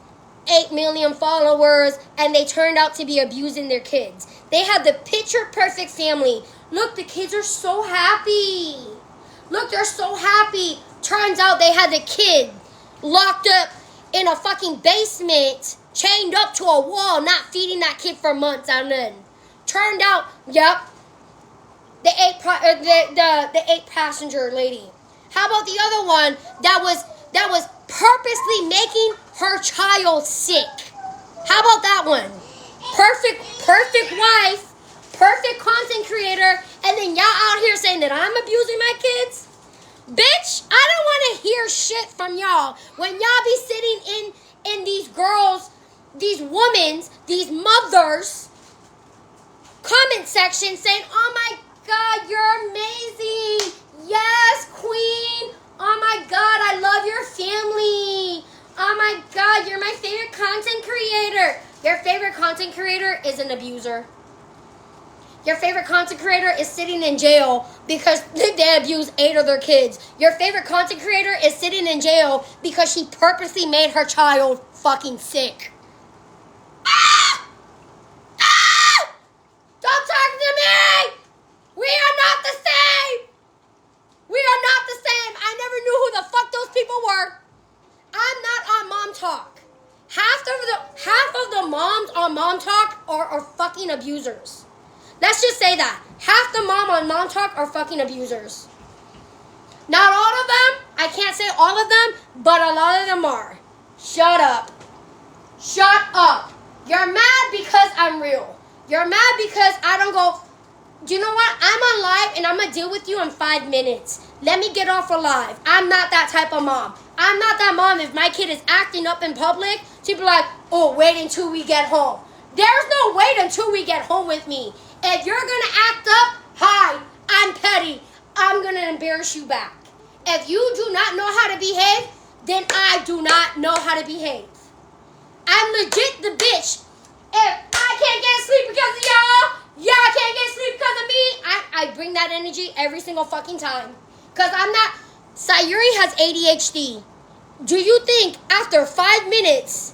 Speaker 1: 8 million followers and they turned out to be abusing their kids? They had the picture perfect family. Look, the kids are so happy. Look, they're so happy. Turns out they had the kid locked up in a fucking basement, chained up to a wall, not feeding that kid for months on end. Turned out, yep. The eight passenger lady. How about the other one that was purposely making her child sick? How about that one? Perfect wife, perfect content creator, and then y'all out here saying that I'm abusing my kids? Bitch, I don't want to hear shit from y'all when y'all be sitting in these girls, these women, these mothers comment section saying, oh my God, you're amazing. Yes, queen. Oh my God, I love your family. Oh my God, you're my favorite content creator. Your favorite content creator is an abuser. Your favorite content creator is sitting in jail because they abused 8 of their kids. Your favorite content creator is sitting in jail because she purposely made her child fucking sick. Ah! Ah! Don't talk to me! We are not the same! We are not the same. I never knew who the fuck those people were. I'm not on Mom Talk. Half of the moms on Mom Talk are fucking abusers. Let's just say that. Half the mom on Mom Talk are fucking abusers. Not all of them. I can't say all of them, but a lot of them are. Shut up. Shut up. You're mad because I'm real. You're mad because I don't go... Do you know what? I'm on live and I'm going to deal with you in 5 minutes. Let me get off of live. I'm not that type of mom. I'm not that mom. If my kid is acting up in public, she'd be like, oh, wait until we get home. There's no wait until we get home with me. If you're going to act up, hi, I'm petty. I'm going to embarrass you back. If you do not know how to behave, then I do not know how to behave. I'm legit the bitch. If I can't get sleep because of y'all can't get sleep because of me, I bring that energy every single fucking time. Because I'm not... Sayuri has ADHD. Do you think after 5 minutes...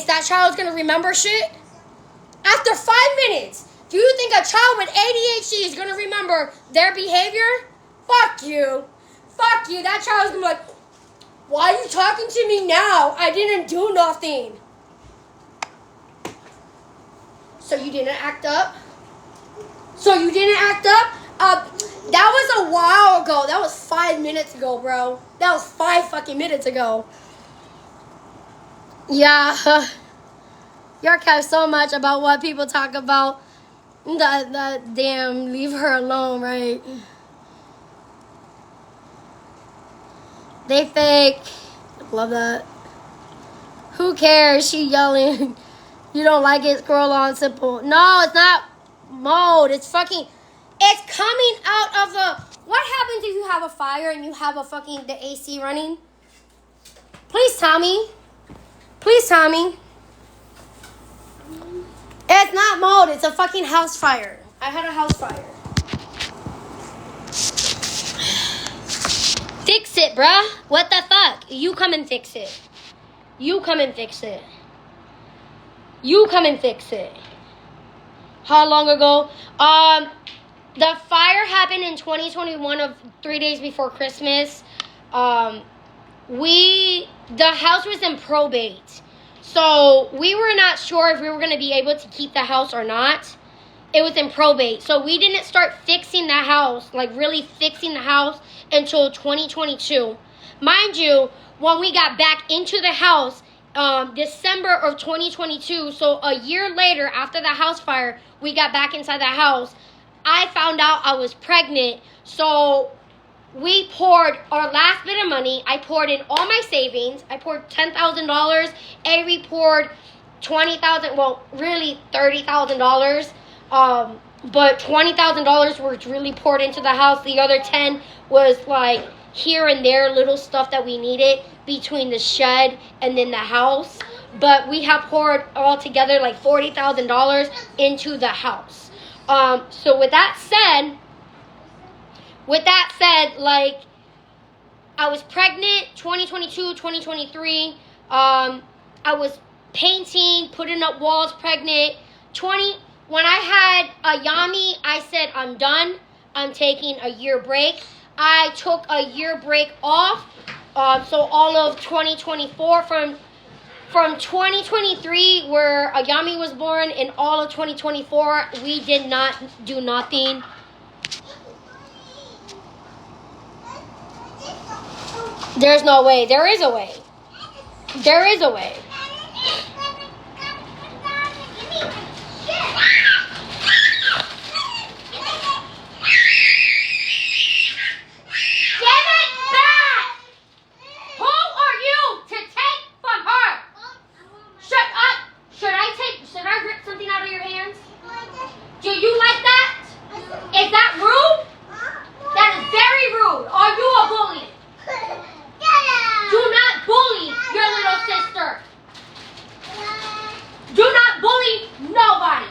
Speaker 1: that child's going to remember shit? After 5 minutes, do you think a child with ADHD is going to remember their behavior? Fuck you. Fuck you. That child's going to be like, why are you talking to me now? I didn't do nothing. So you didn't act up? That was a while ago. That was 5 minutes ago, bro. That was 5 fucking minutes ago. Yeah. Y'all care so much about what people talk about. The damn, leave her alone, right? They fake. Love that. Who cares? She yelling. You don't like it, scroll on simple. No, it's not mode. It's fucking... It's coming out of the... What happens if you have a fire and you have the AC running? Please tell me. Please tell me. It's not mold. It's a fucking house fire. I had a house fire. Fix it, bruh. What the fuck? You come and fix it. You come and fix it. You come and fix it. How long ago? The fire happened in 2021 of 3 days before Christmas. The house was in probate. So we were not sure if we were going to be able to keep the house or not. it was in probate. So we didn't start fixing the house, like really fixing the house, until 2022. Mind you, when we got back into the house, December of 2022, so a year later after the house fire, we got back inside the house. I found out I was pregnant, so we poured our last bit of money. I poured in all my savings. I poured $10,000. Avery poured $20,000. Well, really $30,000. But $20,000 was really poured into the house. The other 10 was like here and there, little stuff that we needed between the shed and then the house. But we have poured all together like $40,000 into the house. So with that said, like, I was pregnant 2022, 2023. I was painting, putting up walls, pregnant. When I had a Yami, I said, I'm done. I'm taking a year break. I took a year break off. So all of 2024 from 2023, where Ayami was born, and all of 2024, we did not do nothing. There's no way. There is a way. There is a way.
Speaker 3: Do you like that? Is that rude? That is very rude. Are you a bully? Do not bully your little sister. Do not bully nobody.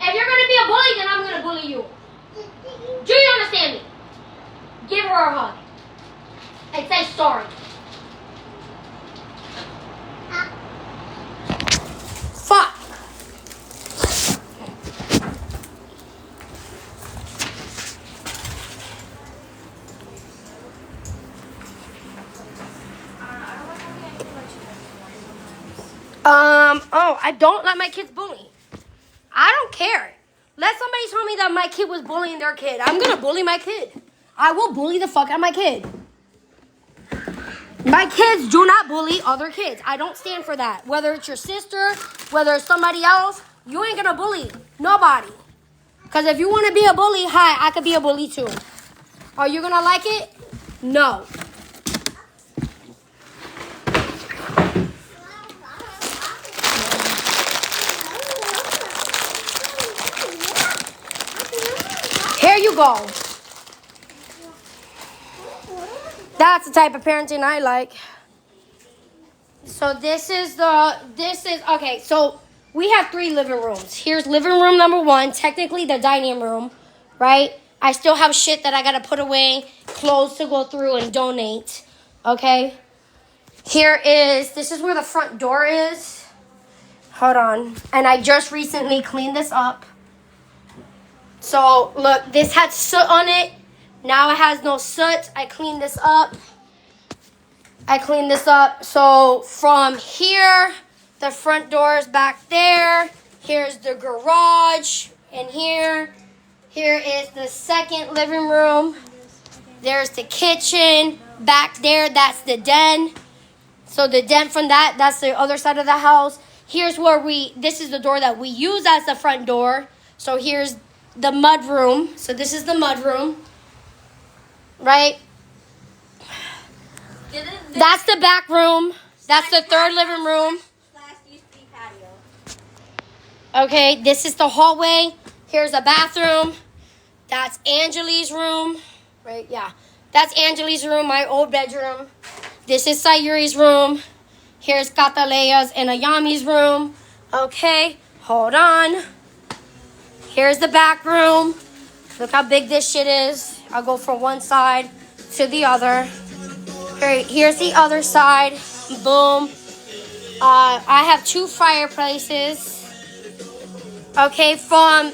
Speaker 3: If you're going to be a bully, then I'm going to bully you. Do you understand me? Give her a hug. And say sorry.
Speaker 1: Fuck. Oh, I don't let my kids bully. I don't care. Let somebody tell me that my kid was bullying their kid. I'm going to bully my kid. I will bully the fuck out of my kid. My kids do not bully other kids. I don't stand for that. Whether it's your sister, whether it's somebody else, you ain't going to bully nobody. Because if you want to be a bully, hi, I could be a bully too. Are you going to like it? No. Here you go. That's the type of parenting I like. So okay, so we have 3 living rooms. Here's living room number 1, technically the dining room, right? I still have shit that I gotta put away, clothes to go through and donate, okay? This is where the front door is. Hold on. And I just recently cleaned this up. So, look, this had soot on it. Now it has no soot. I cleaned this up. So, from here, the front door is back there. Here's the garage. And here is the second living room. There's the kitchen. Back there, that's the den. So, the den from that's the other side of the house. Here's where this is the door that we use as the front door. So, here's the mud room. So this is the mud room, right? That's the back room. That's the third living room. Okay, this is the hallway. Here's a bathroom. That's Angeli's room, right? Yeah, that's Angeli's room, my old bedroom. This is Sayuri's room. Here's Catalea's and Ayami's room. Okay, hold on. Here's the back room. Look how big this shit is. I'll go from one side to the other. Here's the other side. Boom. I have 2 fireplaces. Okay, from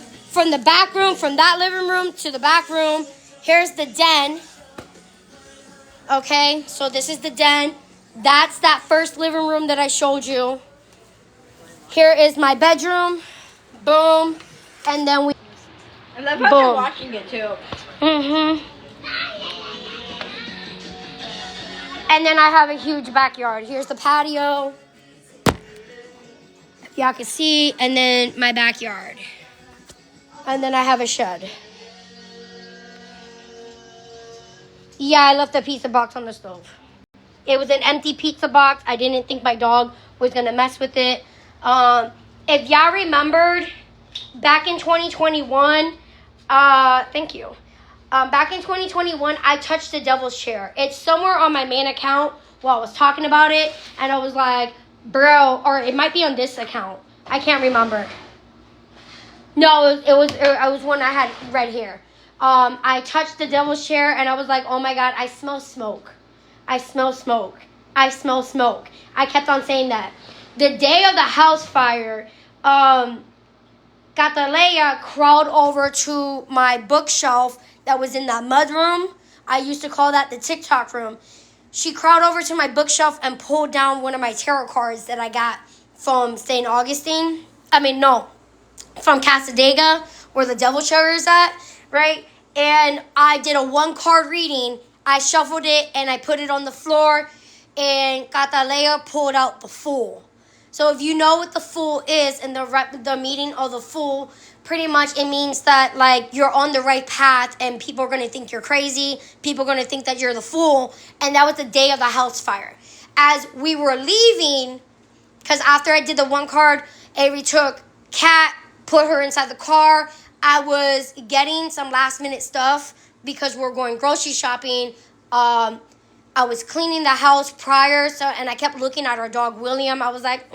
Speaker 1: the back room, from that living room to the back room, here's the den. Okay, so this is the den. That's that first living room that I showed you. Here is my bedroom. Boom. And then we...
Speaker 2: I love how
Speaker 1: Boom.
Speaker 2: they're watching it too.
Speaker 1: Mm-hmm. And then I have a huge backyard. Here's the patio. Y'all can see. And then my backyard. And then I have a shed. Yeah, I left the pizza box on the stove. It was an empty pizza box. I didn't think my dog was going to mess with it. If y'all remembered, back in 2021, thank you. Back in 2021, I touched the devil's chair. It's somewhere on my main account while I was talking about it. And I was like, bro, or it might be on this account. I can't remember. No, it was one I had right here. I touched the devil's chair and I was like, oh my God, I smell smoke. I smell smoke. I smell smoke. I kept on saying that. The day of the house fire, Catalea crawled over to my bookshelf that was in that mud room. I used to call that the TikTok room. She crawled over to my bookshelf and pulled down one of my tarot cards that I got from St. Augustine. From Casadega, where the devil chair is at, right? And I did a 1-card reading. I shuffled it and I put it on the floor, and Catalea pulled out the Fool. So if you know what the Fool is and the meaning of the Fool, pretty much it means that like you're on the right path and people are going to think you're crazy. People are going to think that you're the fool. And that was the day of the house fire. As we were leaving, because after I did the 1 card, Avery took Kat, put her inside the car. I was getting some last minute stuff because we're going grocery shopping. I was cleaning the house prior, and I kept looking at our dog, William. I was like,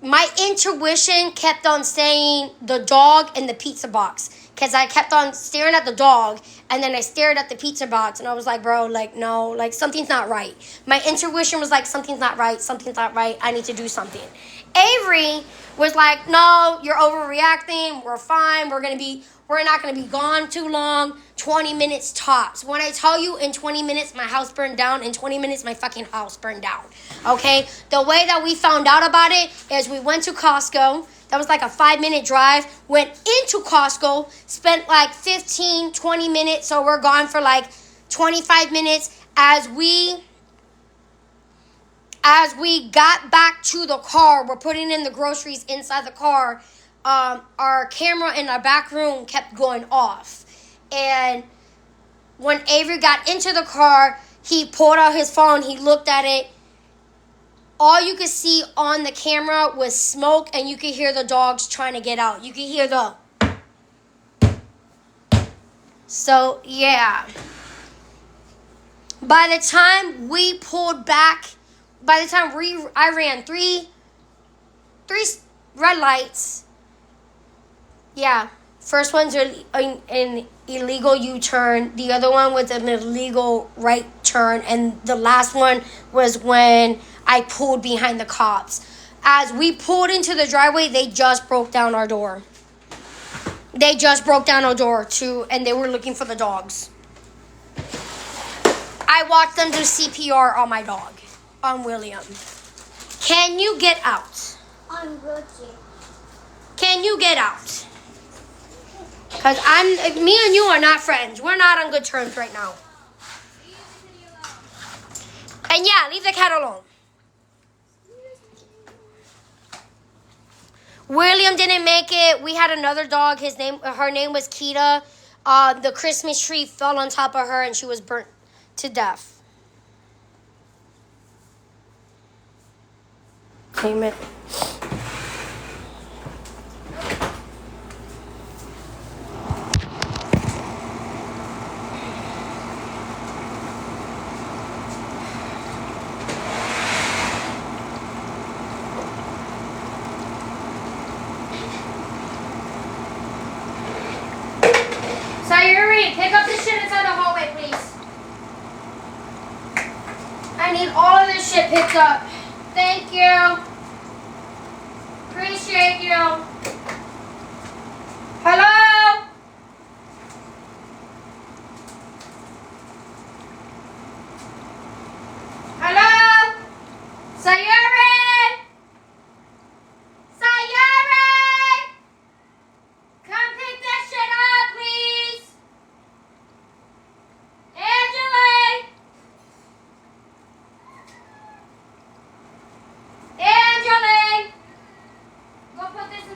Speaker 1: my intuition kept on saying the dog and the pizza box, because I kept on staring at the dog, and then I stared at the pizza box, and I was like, bro, like, no, like, something's not right. My intuition was like, something's not right, I need to do something. Avery was like, no, you're overreacting, we're fine, we're not gonna be gone too long, 20 minutes tops. When I tell you in 20 minutes my house burned down, in 20 minutes my fucking house burned down, okay? The way that we found out about it is we went to Costco. That was like a 5-minute drive. Went into Costco, spent like 15, 20 minutes, so we're gone for like 25 minutes. As we got back to the car, we're putting in the groceries inside the car, our camera in our back room kept going off. And when Avery got into the car, he pulled out his phone, he looked at it. All you could see on the camera was smoke, and you could hear the dogs trying to get out. You could hear the... So, yeah. By the time we pulled back, by the time I ran three red lights. Yeah. First one's an illegal U-turn. The other one was an illegal right turn. And the last one was when I pulled behind the cops. As we pulled into the driveway, they just broke down our door. And they were looking for the dogs. I watched them do CPR on my dog, on William. Can you get out?
Speaker 3: I'm good.
Speaker 1: Can you get out? Because me and you are not friends. We're not on good terms right now. And yeah, leave the cat alone. William didn't make it. We had another dog. Her name was Kita. The Christmas tree fell on top of her and she was burnt to death. Claim it. Sayuri, pick up this shit inside the hallway, please. I need all of this shit picked up. Thank you. Appreciate you. Hello? Hello? Sayuri? Sayuri?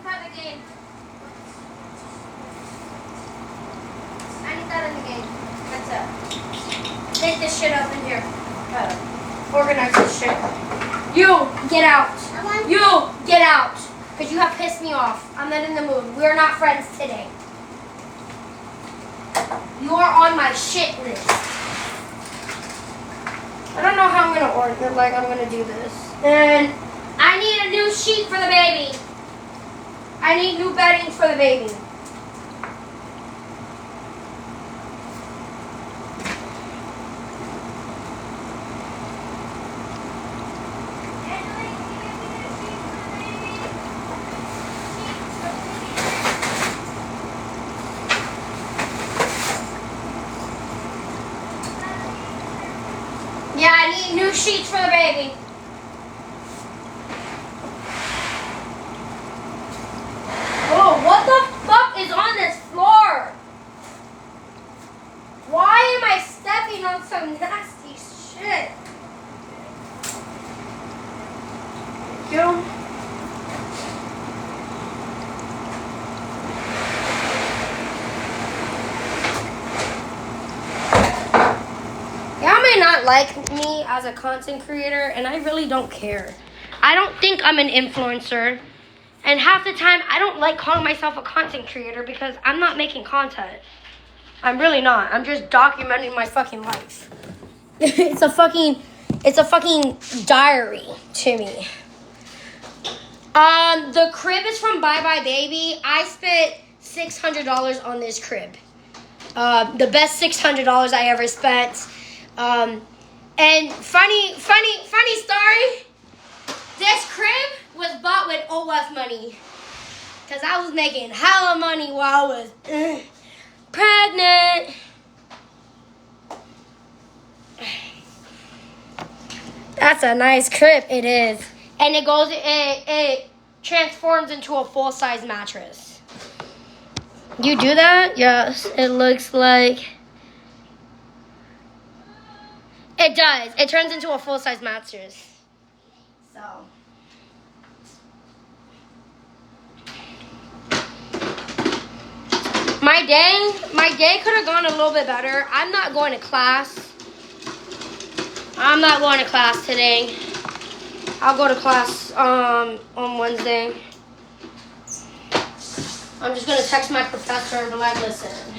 Speaker 1: inside the game. I need that in the game. That's it. Take this shit up in here. Organize this shit. You, get out. You, get out. Because you have pissed me off. I'm not in the mood. We are not friends today. You are on my shit list. I don't know how I'm gonna order. Like I'm gonna do this. And I need a new sheet for the baby. I need new bedding for the baby. Yeah, I need new sheets for the baby. Oh, what the fuck is on this floor? Why am I stepping on some nasty shit? Thank you. Y'all may not like me as a content creator, and I really don't care. I don't think I'm an influencer. And half the time, I don't like calling myself a content creator because I'm not making content. I'm really not. I'm just documenting my fucking life. It's a fucking diary to me. The crib is from Bye Bye Baby. I spent $600 on this crib. The best $600 I ever spent. And funny story. This crib was bought with OF money. Because I was making hella money while I was pregnant. That's a nice crib. It is. And it transforms into a full-size mattress. You do that? Yes. It looks like... It does. It turns into a full-size mattress. So... My day could have gone a little bit better. I'm not going to class. I'm not going to class today. I'll go to class on Wednesday. I'm just going to text my professor and be like, listen.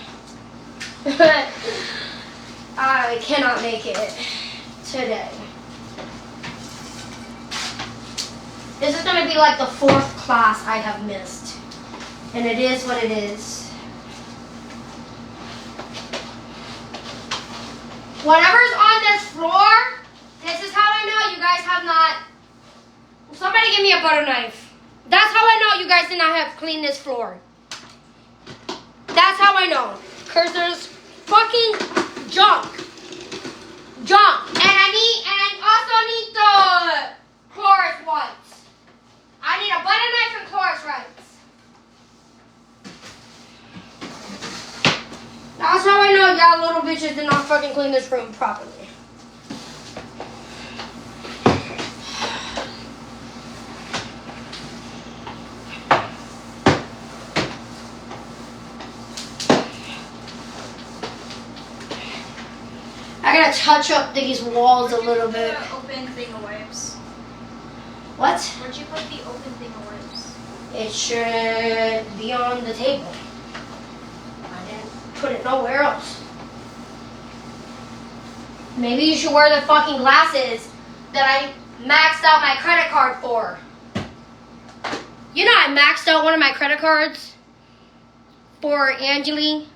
Speaker 1: I cannot make it today. This is going to be like the 4th class I have missed. And it is what it is. Whatever's on this floor, this is how I know you guys have not... Somebody give me a butter knife. That's how I know you guys did not have cleaned this floor. That's how I know. Because there's fucking junk. And I also need the Clorox wipes. I need a butter knife and Clorox wipes. That's how I know y'all little bitches did not fucking clean this room properly. I gotta touch up these walls a little bit.
Speaker 2: Open thing of wipes.
Speaker 1: What?
Speaker 2: Where'd you put the open thing of wipes?
Speaker 1: It should be on the table. I didn't put it nowhere else. Maybe you should wear the fucking glasses that I maxed out my credit card for. You know I maxed out one of my credit cards for Angeli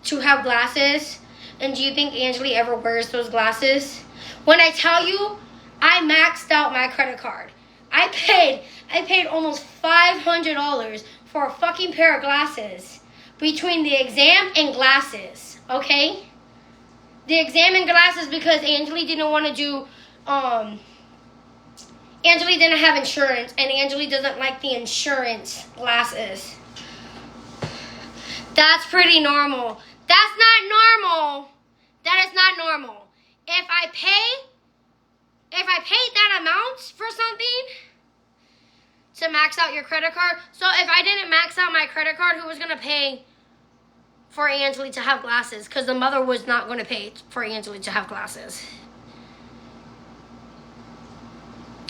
Speaker 1: to have glasses. And do you think Angeli ever wears those glasses? When I tell you, I maxed out my credit card. I paid almost $500 for a fucking pair of glasses between the exam and glasses, okay? The exam and glasses because Angeli didn't want to do, Angeli didn't have insurance, and Angeli doesn't like the insurance glasses. That's pretty normal. That's not normal. That is not normal. If I paid that amount for something, to max out your credit card. So if I didn't max out my credit card, who was going to pay for Angeli to have glasses? Because the mother was not going to pay for Angeli to have glasses.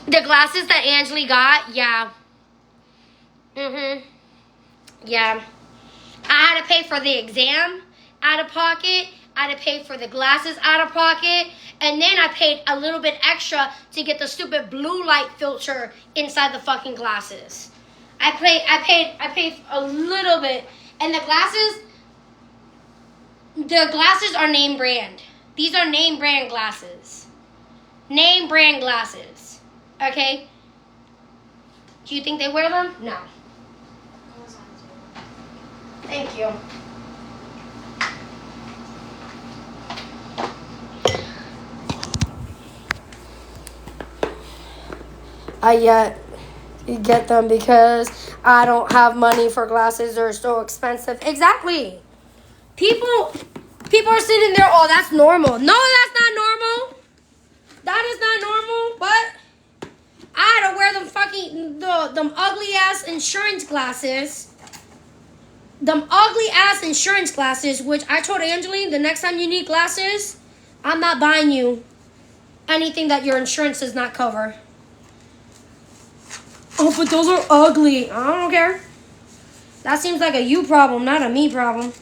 Speaker 1: The glasses that Angeli got, yeah. Yeah. I had to pay for the exam out of pocket. I had to pay for the glasses out of pocket. And then I paid a little bit extra to get the stupid blue light filter inside the fucking glasses. I paid a little bit. And the glasses are name brand. These are name brand glasses. Name brand glasses. Okay? Do you think they wear them? No. Thank you. I get them because I don't have money for glasses. They're so expensive. Exactly. People are sitting there, oh, that's normal. No, that's not normal. That is not normal. But I had to wear them ugly ass insurance glasses. Them ugly ass insurance glasses, which I told Angeli, the next time you need glasses, I'm not buying you anything that your insurance does not cover. Oh, but those are ugly. I don't care. That seems like a you problem, not a me problem.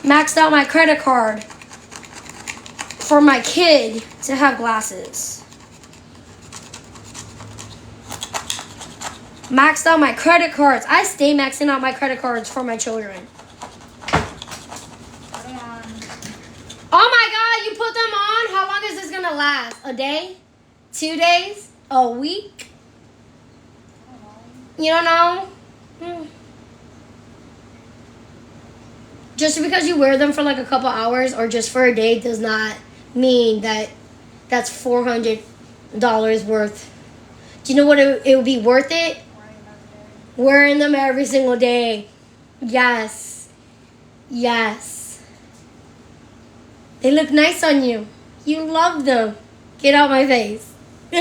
Speaker 1: Maxed out my credit card for my kid to have glasses. Maxed out my credit cards. I stay maxing out my credit cards for my children. Oh my God, you put them on? How long is this gonna last? A day? 2 days? A week? You don't know? Just because you wear them for like a couple hours or just for a day does not mean that that's $400 worth. Do you know what it would be worth it? Wearing them every single day. Yes. Yes. They look nice on you. You love them. Get out my face. I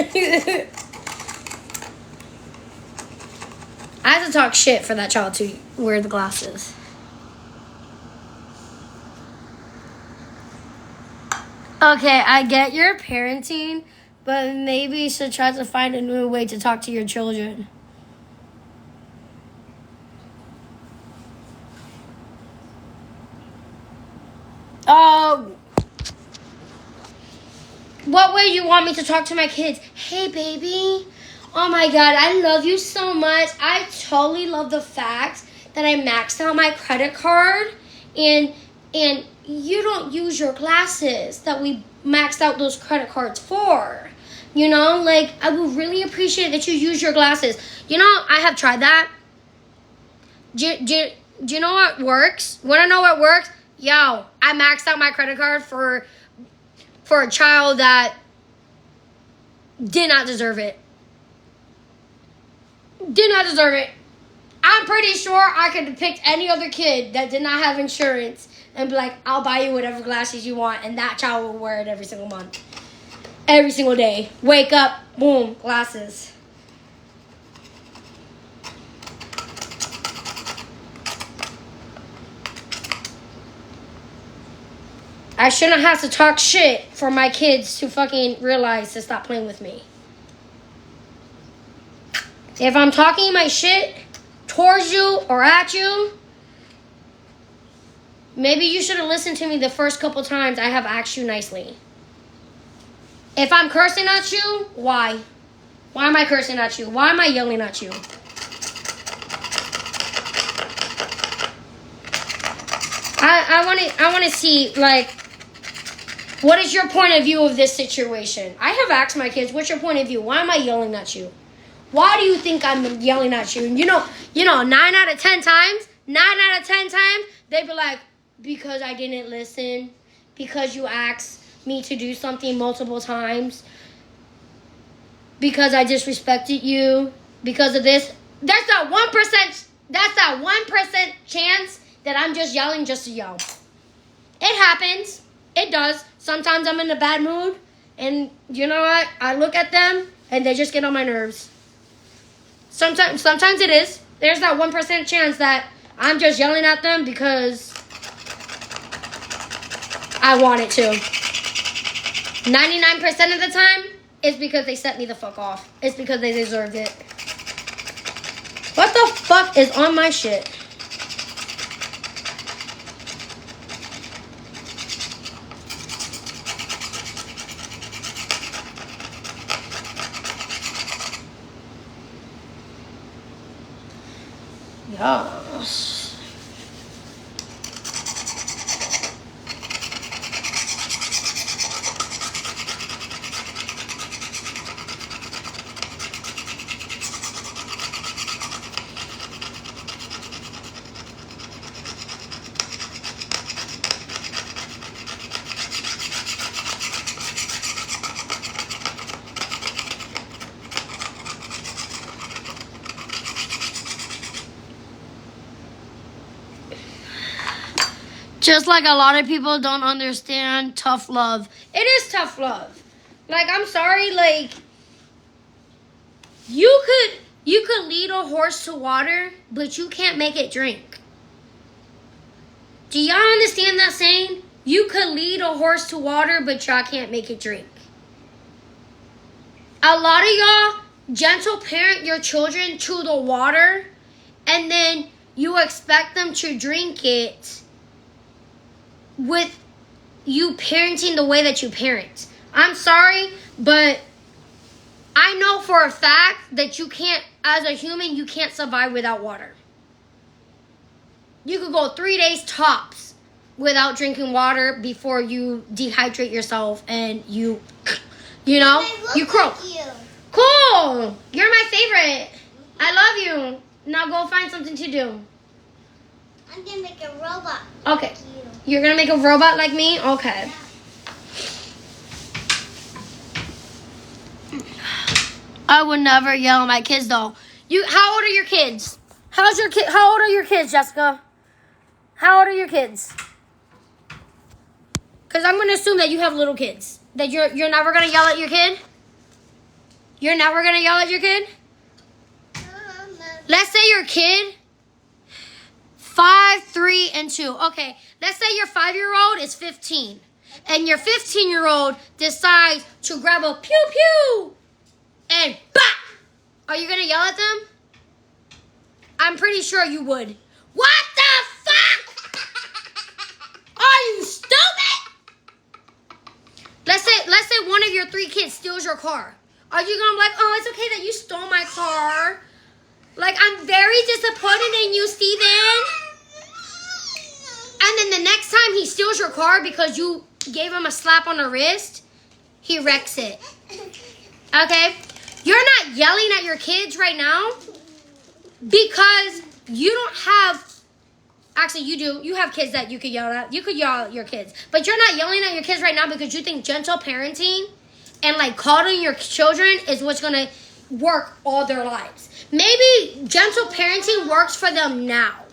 Speaker 1: had to talk shit for that child to wear the glasses. Okay, I get your parenting, but maybe you should try to find a new way to talk to your children. What way you want me to talk to my kids? Hey, baby. Oh, my God. I love you so much. I totally love the fact that I maxed out my credit card and you don't use your glasses that we maxed out those credit cards for. You know, like, I would really appreciate that you use your glasses. You know, I have tried that. Do you know what works? Want to know what works? Yo, I maxed out my credit card for a child that did not deserve it. Did not deserve it. I'm pretty sure I could have picked any other kid that did not have insurance and be like, I'll buy you whatever glasses you want, and that child will wear it every single month. Every single day. Wake up, boom, glasses. I shouldn't have to talk shit for my kids to fucking realize to stop playing with me. If I'm talking my shit towards you or at you, maybe you should have listened to me the first couple times I have asked you nicely. If I'm cursing at you, why? Why am I cursing at you? Why am I yelling at you? I want to see, like, what is your point of view of this situation? I have asked my kids, what's your point of view? Why am I yelling at you? Why do you think I'm yelling at you? And you know, 9 out of 10 times, they'd be like, because I didn't listen, because you asked me to do something multiple times, because I disrespected you, because of this. That's that 1% chance that I'm just yelling just to yell. It happens. It does. Sometimes I'm in a bad mood, and you know what? I look at them, and they just get on my nerves. Sometimes it is. There's that 1% chance that I'm just yelling at them because I want it to. 99% of the time, it's because they set me the fuck off. It's because they deserved it. What the fuck is on my shit? Yes. Just like a lot of people don't understand tough love. It is tough love. Like, I'm sorry, like, you could lead a horse to water, but you can't make it drink. Do y'all understand that saying? You could lead a horse to water, but y'all can't make it drink. A lot of y'all gentle parent your children to the water, and then you expect them to drink it with you parenting the way that you parent. I'm sorry, but I know for a fact that you can't, as a human, you can't survive without water. You could go 3 days tops without drinking water before you dehydrate yourself and you know, you croak.
Speaker 2: Like you.
Speaker 1: Cool. You're my favorite. I love you. Now go find something to do.
Speaker 2: I'm gonna make a robot.
Speaker 1: Okay.
Speaker 2: Like you.
Speaker 1: You're gonna make a robot like me? Okay. I would never yell at my kids though. How old are your kids? How old are your kids, Jessica? How old are your kids? Cause I'm gonna assume that you have little kids. That you're never gonna yell at your kid? You're never gonna yell at your kid? Let's say your kid 5, 3, and 2. Okay, let's say your 5-year-old is 15. And your 15-year-old decides to grab a pew-pew and bop! Are you going to yell at them? I'm pretty sure you would. What the fuck? Are you stupid? Let's say one of your 3 kids steals your car. Are you going to be like, oh, it's okay that you stole my car? Like, I'm very disappointed in you, Steven. And then the next time he steals your car because you gave him a slap on the wrist, he wrecks it. Okay? You're not yelling at your kids right now because you don't have... Actually, you do. You have kids that you could yell at. You could yell at your kids. But you're not yelling at your kids right now because you think gentle parenting and, like, coddling your children is what's going to work all their lives. Maybe gentle parenting works for them now.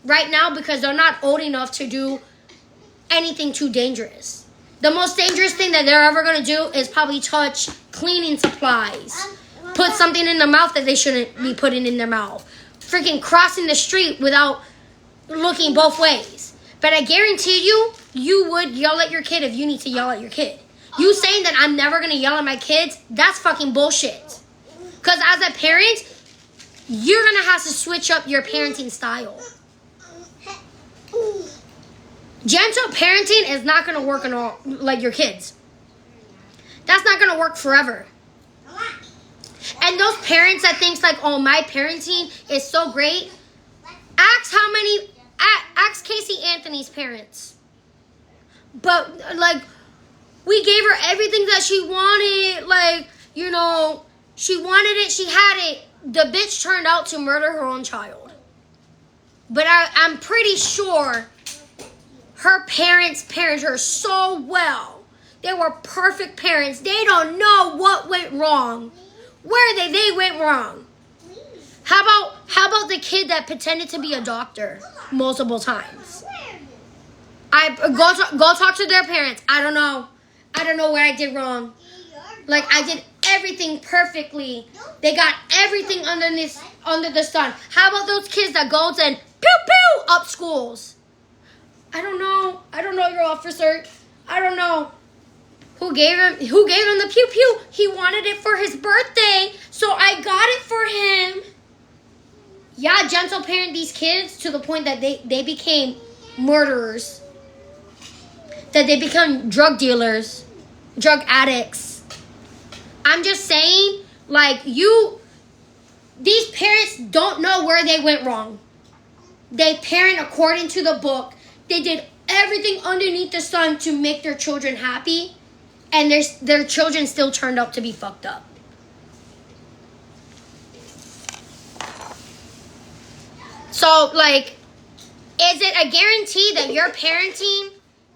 Speaker 1: Right now because they're not old enough to do anything too dangerous. The most dangerous thing that they're ever going to do is probably touch cleaning supplies. Put something in their mouth that they shouldn't be putting in their mouth. Freaking crossing the street without looking both ways. But I guarantee you, you would yell at your kid if you need to yell at your kid. You saying that I'm never going to yell at my kids, that's fucking bullshit. Because as a parent, you're going to have to switch up your parenting style. Gentle parenting is not going to work on all, like your kids. That's not going to work forever. And those parents that thinks like, oh, my parenting is so great. Ask Casey Anthony's parents. But like, we gave her everything that she wanted. Like, you know, she wanted it, she had it. The bitch turned out to murder her own child. But I'm pretty sure her parents parented her so well. They were perfect parents. They don't know what went wrong. Where they went wrong. How about the kid that pretended to be a doctor multiple times? Go talk to their parents. I don't know where I did wrong. Like, I did everything perfectly. They got everything under the sun. How about those kids that goes and pew pew up schools? I don't know, your officer. I don't know. Who gave him the pew pew? He wanted it for his birthday, so I got it for him. Yeah, gentle parent these kids to the point that they became murderers. That they become drug dealers, drug addicts. I'm just saying, like, these parents don't know where they went wrong. They parent according to the book. They did everything underneath the sun to make their children happy, and their children still turned out to be fucked up. So, like, is it a guarantee that your parenting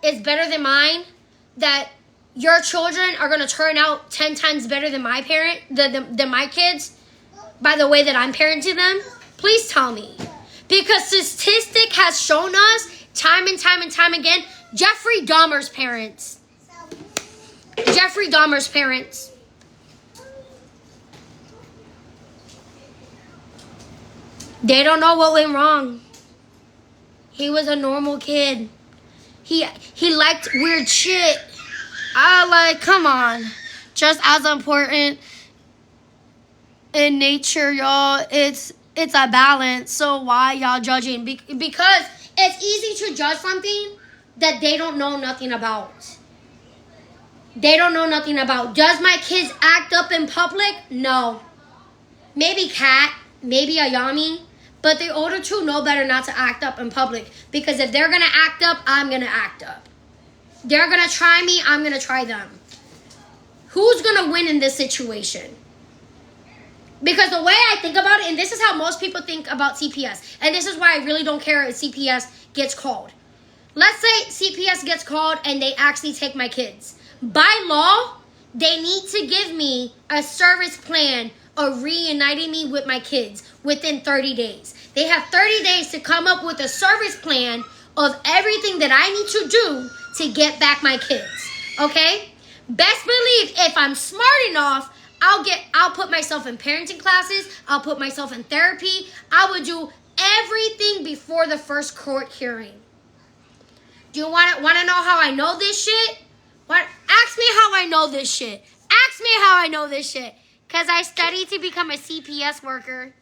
Speaker 1: is better than mine? That your children are going to turn out 10 times better than my than my kids by the way that I'm parenting them? Please tell me. Because statistic has shown us time and time and time again, Jeffrey Dahmer's parents. They don't know what went wrong. He was a normal kid. He liked weird shit. Come on. Just as important in nature, y'all. It's a balance. So why y'all judging? Because it's easy to judge something that they don't know nothing about. Does my kids act up in public? No. Maybe Kat, maybe Ayami. But the older two know better not to act up in public. Because if they're going to act up, I'm going to act up. They're going to try me, I'm going to try them. Who's going to win in this situation? Because the way I think about it, and this is how most people think about CPS, and this is why I really don't care if CPS gets called. Let's say CPS gets called and they actually take my kids. By law, they need to give me a service plan of reuniting me with my kids within 30 days. They have 30 days to come up with a service plan of everything that I need to do to get back my kids. Okay? Best believe if I'm smart enough, I'll put myself in parenting classes, I'll put myself in therapy, I would do everything before the first court hearing. Do you want to know how I know this shit? Ask me how I know this shit. Because I studied to become a CPS worker.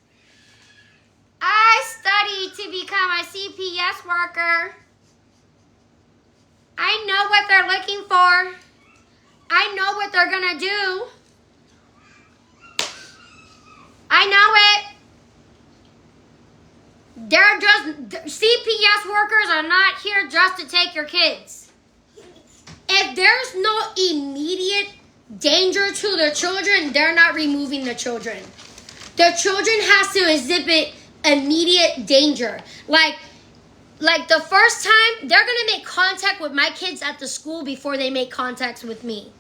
Speaker 1: I know what they're looking for. I know what they're going to do. I know it. CPS workers are not here just to take your kids. If there's no immediate danger to the children, they're not removing the children. The children has to exhibit immediate danger. Like the first time, they're going to make contact with my kids at the school before they make contact with me.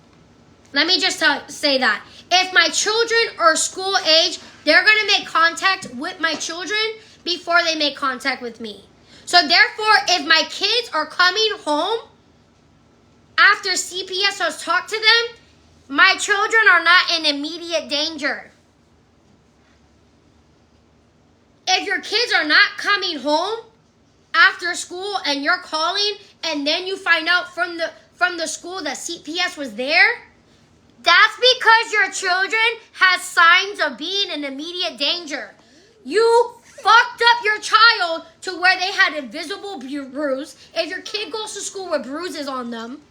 Speaker 1: Let me just say that. If my children are school age, they're going to make contact with my children before they make contact with me. So therefore, if my kids are coming home after CPS has talked to them, my children are not in immediate danger. If your kids are not coming home after school and you're calling and then you find out from the school that CPS was there, that's because your children has signs of being in immediate danger. You fucked up your child to where they had a visible bruise. If your kid goes to school with bruises on them,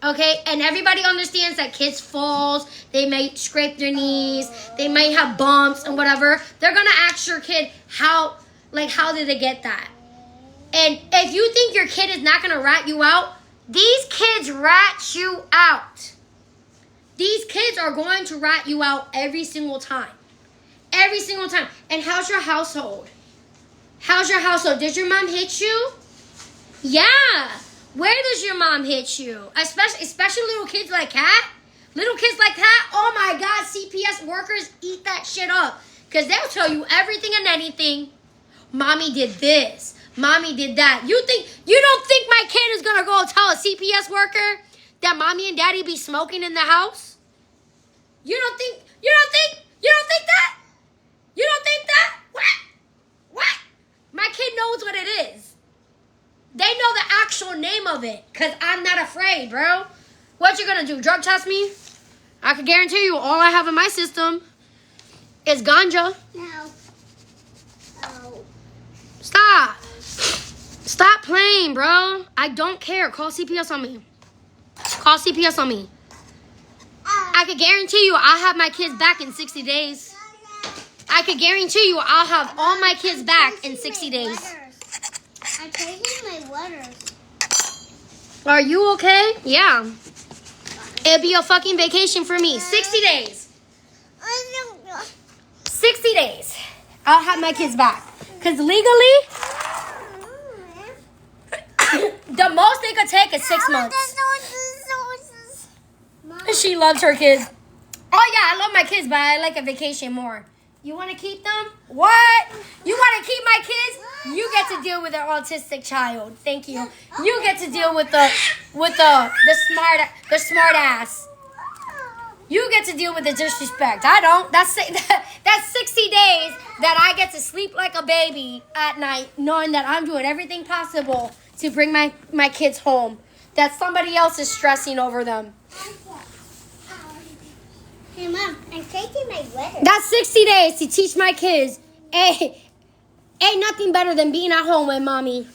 Speaker 1: okay, and everybody understands that kids falls, they may scrape their knees, they might have bumps and whatever, they're gonna ask your kid how did they get that? And if you think your kid is not gonna rat you out, these kids rat you out. These kids are going to rat you out every single time. Every single time. And how's your household? Did your mom hit you? Yeah. Where does your mom hit you? Especially little kids like Kat. Little kids like Kat, oh my God, CPS workers eat that shit up. Because they'll tell you everything and anything. Mommy did this. Mommy did that. You don't think my kid is going to go tell a CPS worker that mommy and daddy be smoking in the house? You don't think that? You don't think that? What? My kid knows what it is. They know the actual name of it, because I'm not afraid, bro. What you gonna do, drug test me? I can guarantee you all I have in my system is ganja.
Speaker 2: No. Oh.
Speaker 1: Stop playing, bro. I don't care. Call CPS on me. I can guarantee you I'll have my kids back in 60 days. I can guarantee you I'll have all my kids back in 60 days.
Speaker 2: I'm taking my letters.
Speaker 1: Are you okay? Yeah. It'll be a fucking vacation for me. 60 days. 60 days. I'll have my kids back. Because legally, the most they could take is 6 months. She loves her kids. Oh, yeah, I love my kids, but I like a vacation more. You want to keep them? What? You want to keep my kids? You get to deal with an autistic child. Thank you. You get to deal with the smart ass. You get to deal with the disrespect. I don't. That's 60 days that I get to sleep like a baby at night, knowing that I'm doing everything possible to bring my kids home. That somebody else is stressing over them.
Speaker 2: Hey, Mom, I'm taking my letters.
Speaker 1: That's 60 days to teach my kids. Ain't nothing better than being at home with mommy.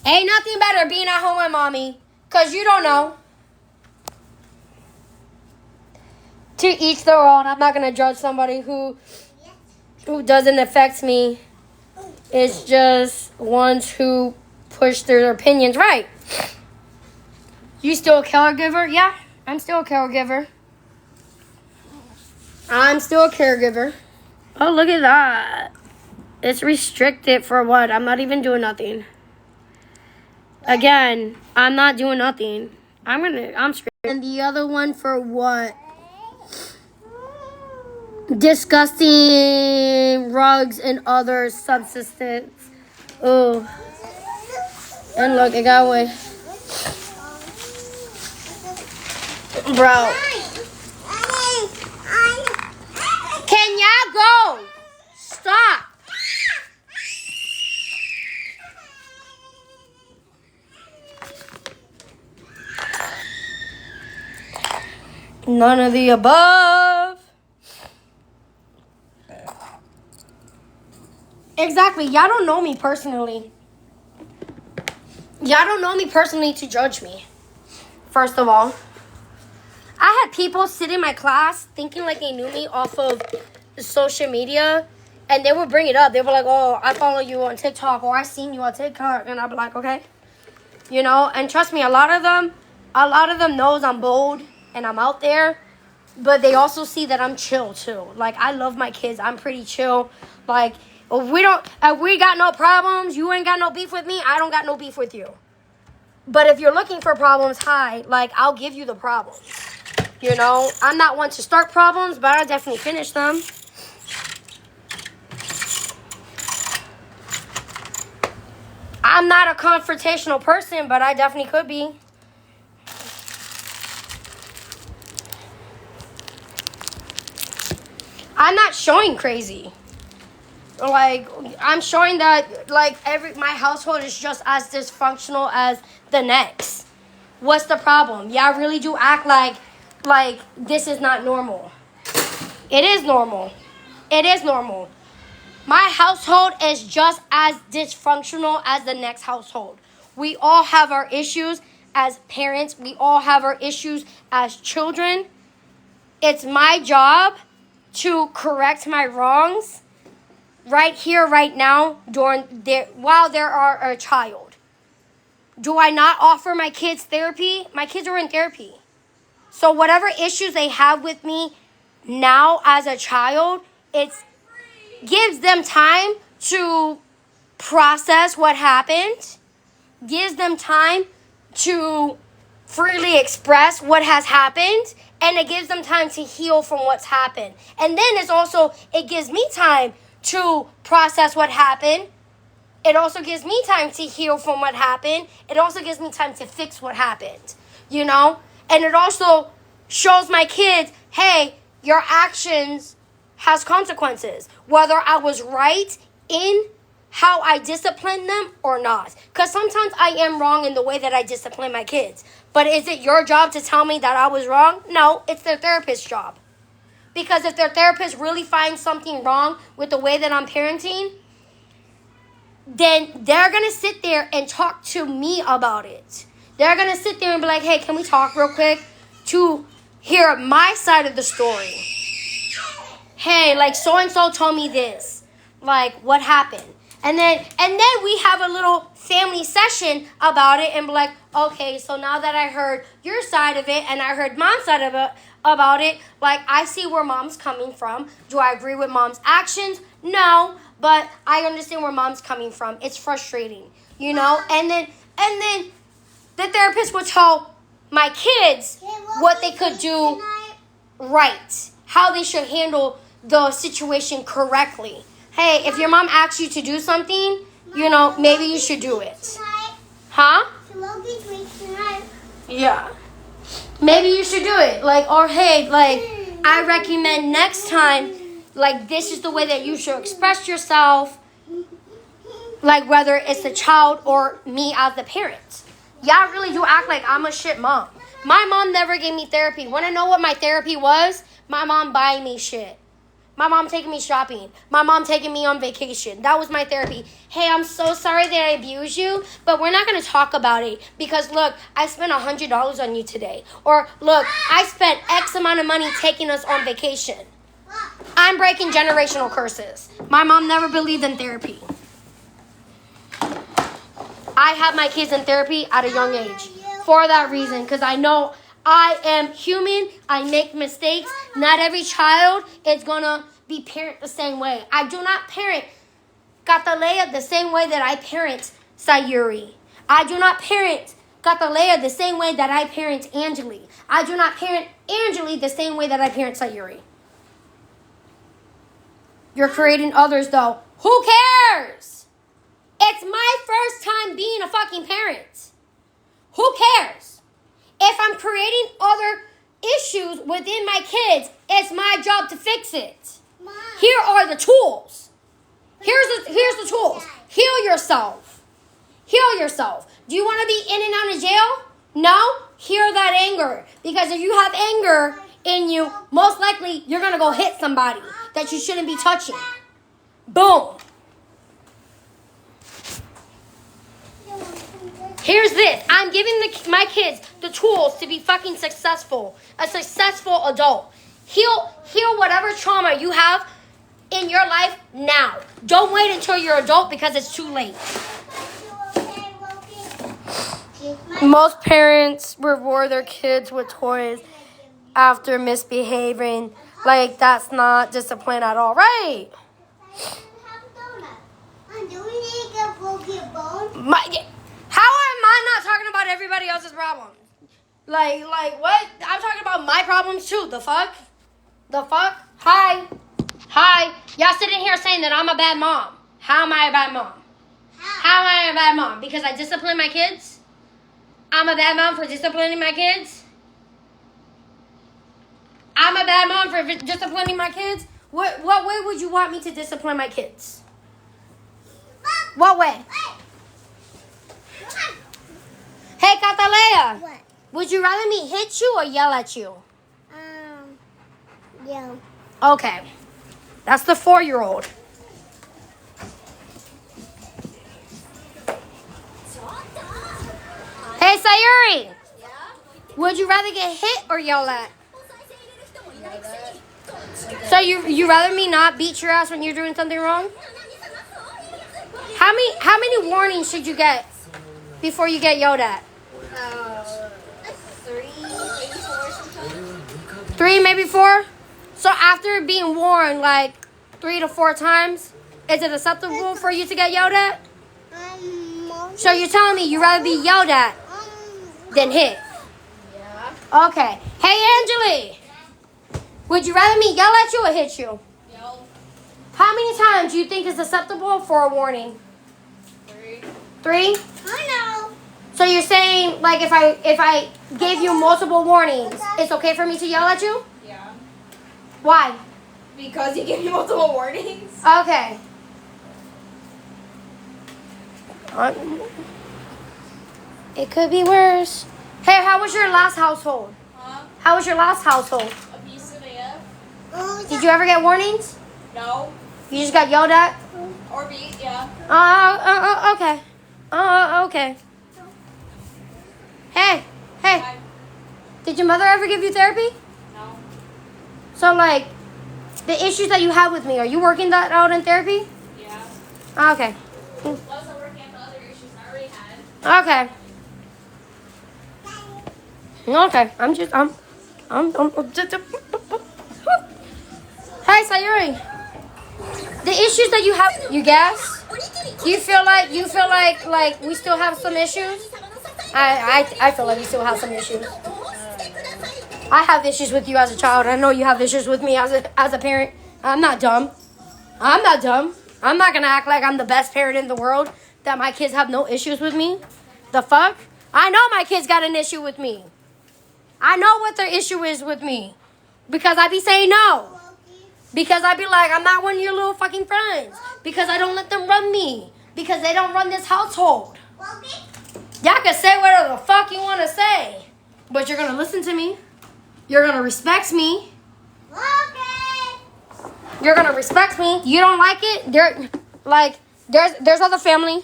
Speaker 1: Ain't nothing better being at home with mommy. Because you don't know. To each their own. I'm not going to judge somebody who doesn't affect me. It's just ones who push their opinions right. You still a caregiver? Yeah, I'm still a caregiver. Oh, look at that. It's restricted for what? I'm not even doing nothing. Again, I'm not doing nothing. I'm straight. And the other one for what? Disgusting rugs and other substances. Oh. And look, it got away. Bro. Can y'all go? Stop. None of the above. Exactly. Y'all don't know me personally. Y'all don't know me personally to judge me. First of all. I had people sit in my class thinking like they knew me off of social media. And they would bring it up. They were like, oh, I follow you on TikTok. Or I seen you on TikTok. And I'd be like, okay. You know, and trust me, a lot of them knows I'm bold and I'm out there. But they also see that I'm chill too. Like, I love my kids. I'm pretty chill. Like, if we got no problems, you ain't got no beef with me, I don't got no beef with you. But if you're looking for problems, like, I'll give you the problems. You know, I'm not one to start problems, but I'll definitely finish them. I'm not a confrontational person, but I definitely could be. I'm not showing crazy. Like, I'm showing that, like, my household is just as dysfunctional as the next. What's the problem? Y'all really do act like this is not normal. It is normal. It is normal. My household is just as dysfunctional as the next household. We all have our issues as parents. We all have our issues as children. It's my job to correct my wrongs right here, right now, while there are a child. Do I not offer my kids therapy? My kids are in therapy. So whatever issues they have with me now as a child, it gives them time to process what happened, gives them time to freely express what has happened, and it gives them time to heal from what's happened. And then it gives me time to process what happened. It also gives me time to heal from what happened. It also gives me time to fix what happened, you know? And it also shows my kids, hey, your actions has consequences. Whether I was right in how I discipline them or not. Because sometimes I am wrong in the way that I discipline my kids. But is it your job to tell me that I was wrong? No, it's their therapist's job. Because if their therapist really finds something wrong with the way that I'm parenting, then they're going to sit there and talk to me about it. They're going to sit there and be like, hey, can we talk real quick to hear my side of the story? Hey, like so-and-so told me this. Like, what happened? And then we have a little family session about it and be like, okay, so now that I heard your side of it and I heard mom's side of it, about it, like, I see where mom's coming from. Do I agree with mom's actions? No, but I understand where mom's coming from. It's frustrating, you know? And then the therapist would tell my kids what they could do right, how they should handle the situation correctly. Hey, if your mom asks you to do something, you know, maybe you should do it. Huh? Yeah. Maybe you should do it. Like, or hey, like, I recommend next time, like, this is the way that you should express yourself. Like, whether it's the child or me as the parent. Y'all really do act like I'm a shit mom. My mom never gave me therapy. Want to know what my therapy was? My mom buying me shit. My mom taking me shopping. My mom taking me on vacation. That was my therapy. Hey, I'm so sorry that I abused you, but we're not going to talk about it because, look, I spent $100 on you today. Or, look, I spent X amount of money taking us on vacation. I'm breaking generational curses. My mom never believed in therapy. I have my kids in therapy at a young age for that reason because I know I am human. I make mistakes. Not every child is going to be parent the same way. I do not parent Catalea the same way that I parent Sayuri. I do not parent Catalea the same way that I parent Angeli. I do not parent Angeli the same way that I parent Sayuri. You're creating others, though. Who cares? It's my first time being a fucking parent. Who cares? If I'm creating other issues within my kids, it's my job to fix it. Mom. Here are the tools. Here's the tools. Heal yourself. Heal yourself. Do you want to be in and out of jail? No? Heal that anger. Because if you have anger in you, most likely you're going to go hit somebody that you shouldn't be touching. Boom. Here's this. I'm giving my kids the tools to be fucking successful. A successful adult. Heal whatever trauma you have in your life now. Don't wait until you're adult because it's too late. Most parents reward their kids with toys after misbehaving. Like, that's not discipline at all, right? How am I not talking about everybody else's problems? Like what? I'm talking about my problems too. The fuck? Hi. Y'all sitting here saying that I'm a bad mom. How am I a bad mom? How am I a bad mom? Because I discipline my kids? I'm a bad mom for disciplining my kids? I'm a bad mom for disciplining my kids? What way would you want me to discipline my kids? What way? Hey, Catalea.
Speaker 4: What?
Speaker 1: Would you rather me hit you or yell at you?
Speaker 4: Yeah.
Speaker 1: Okay. That's the 4-year-old. Hey, Sayuri.
Speaker 4: Yeah?
Speaker 1: Would you rather get hit or yell at? So you rather me not beat your ass when you're doing something wrong? How many warnings should you get before you get yelled at?
Speaker 4: 3, maybe 4 sometimes.
Speaker 1: 3, maybe 4? So after being warned like 3 to 4 times, is it acceptable for you to get yelled at? So you're telling me you'd rather be yelled at than hit?
Speaker 4: Yeah.
Speaker 1: Okay. Hey, Angeli. Would you rather me yell at you or hit you?
Speaker 4: Yell.
Speaker 1: How many times do you think is acceptable for a warning?
Speaker 4: 3.
Speaker 1: 3?
Speaker 4: I know.
Speaker 1: So you're saying, like, if I gave you multiple warnings, it's okay for me to yell at you?
Speaker 4: Yeah.
Speaker 1: Why?
Speaker 4: Because you gave me multiple warnings.
Speaker 1: Okay. It could be worse. Hey, how was your last household?
Speaker 4: Huh?
Speaker 1: How was your last household?
Speaker 4: Abusive AF?
Speaker 1: Did you ever get warnings?
Speaker 4: No.
Speaker 1: You just got yelled at?
Speaker 4: Or beat, yeah.
Speaker 1: Okay. Okay. Hey.
Speaker 4: I,
Speaker 1: Did your mother ever give you therapy?
Speaker 4: no.
Speaker 1: So, like, the issues that you have with me, are you working that out in therapy?
Speaker 4: Yeah.
Speaker 1: Okay.
Speaker 4: Also working on the other issues I already had.
Speaker 1: Okay. Hey, Sayuri. The issues that you have, you guess? You feel like we still have some issues? I feel like we still have some issues. I have issues with you as a child. I know you have issues with me as a parent. I'm not dumb. I'm not gonna act like I'm the best parent in the world, that my kids have no issues with me. The fuck? I know my kids got an issue with me. I know what their issue is with me. Because I be saying no. Because I be like, I'm not one of your little fucking friends. Because I don't let them run me. Because they don't run this household. Y'all can say whatever the fuck you want to say. But you're going to listen to me. You're going to respect me. You're going to respect me. You don't like it? There's other family.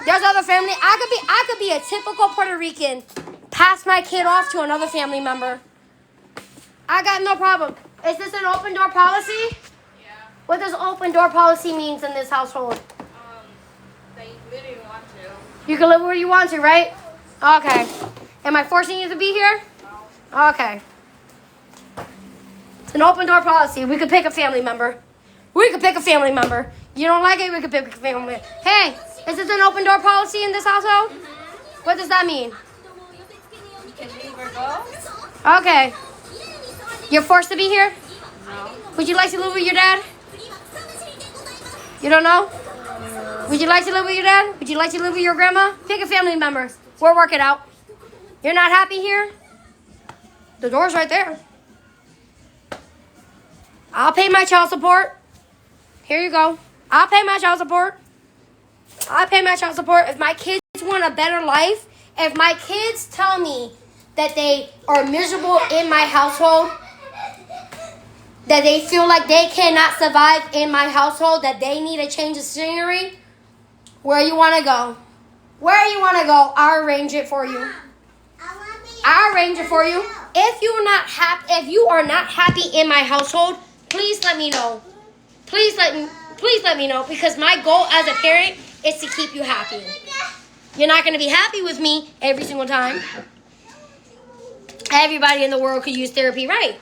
Speaker 1: There's other family. I could be a typical Puerto Rican. Pass my kid off to another family member. I got no problem. Is this an open door policy?
Speaker 4: Yeah.
Speaker 1: What does open door policy means in this household?
Speaker 4: That you literally want to.
Speaker 1: You can live where you want to, right? Okay. Am I forcing you to be here?
Speaker 4: No.
Speaker 1: Okay. It's an open door policy. We could pick a family member. You don't like it? We could pick a family member. Hey, is this an open door policy in this household? What does that mean?
Speaker 4: Can you ever go?
Speaker 1: Okay. You're forced to be here?
Speaker 4: No.
Speaker 1: Would you like to live with your dad? You don't know? Would you like to live with your dad? Would you like to live with your grandma? Pick a family member. We'll work it out. You're not happy here? The door's right there. I'll pay my child support. Here you go. I'll pay my child support. If my kids want a better life, if my kids tell me that they are miserable in my household, that they feel like they cannot survive in my household, that they need a change of scenery, where you want to go? I'll arrange it for you. If you are not happy in my household, please let me know. Please let me know, because my goal as a parent is to keep you happy. You're not going to be happy with me every single time. Everybody in the world could use therapy, right?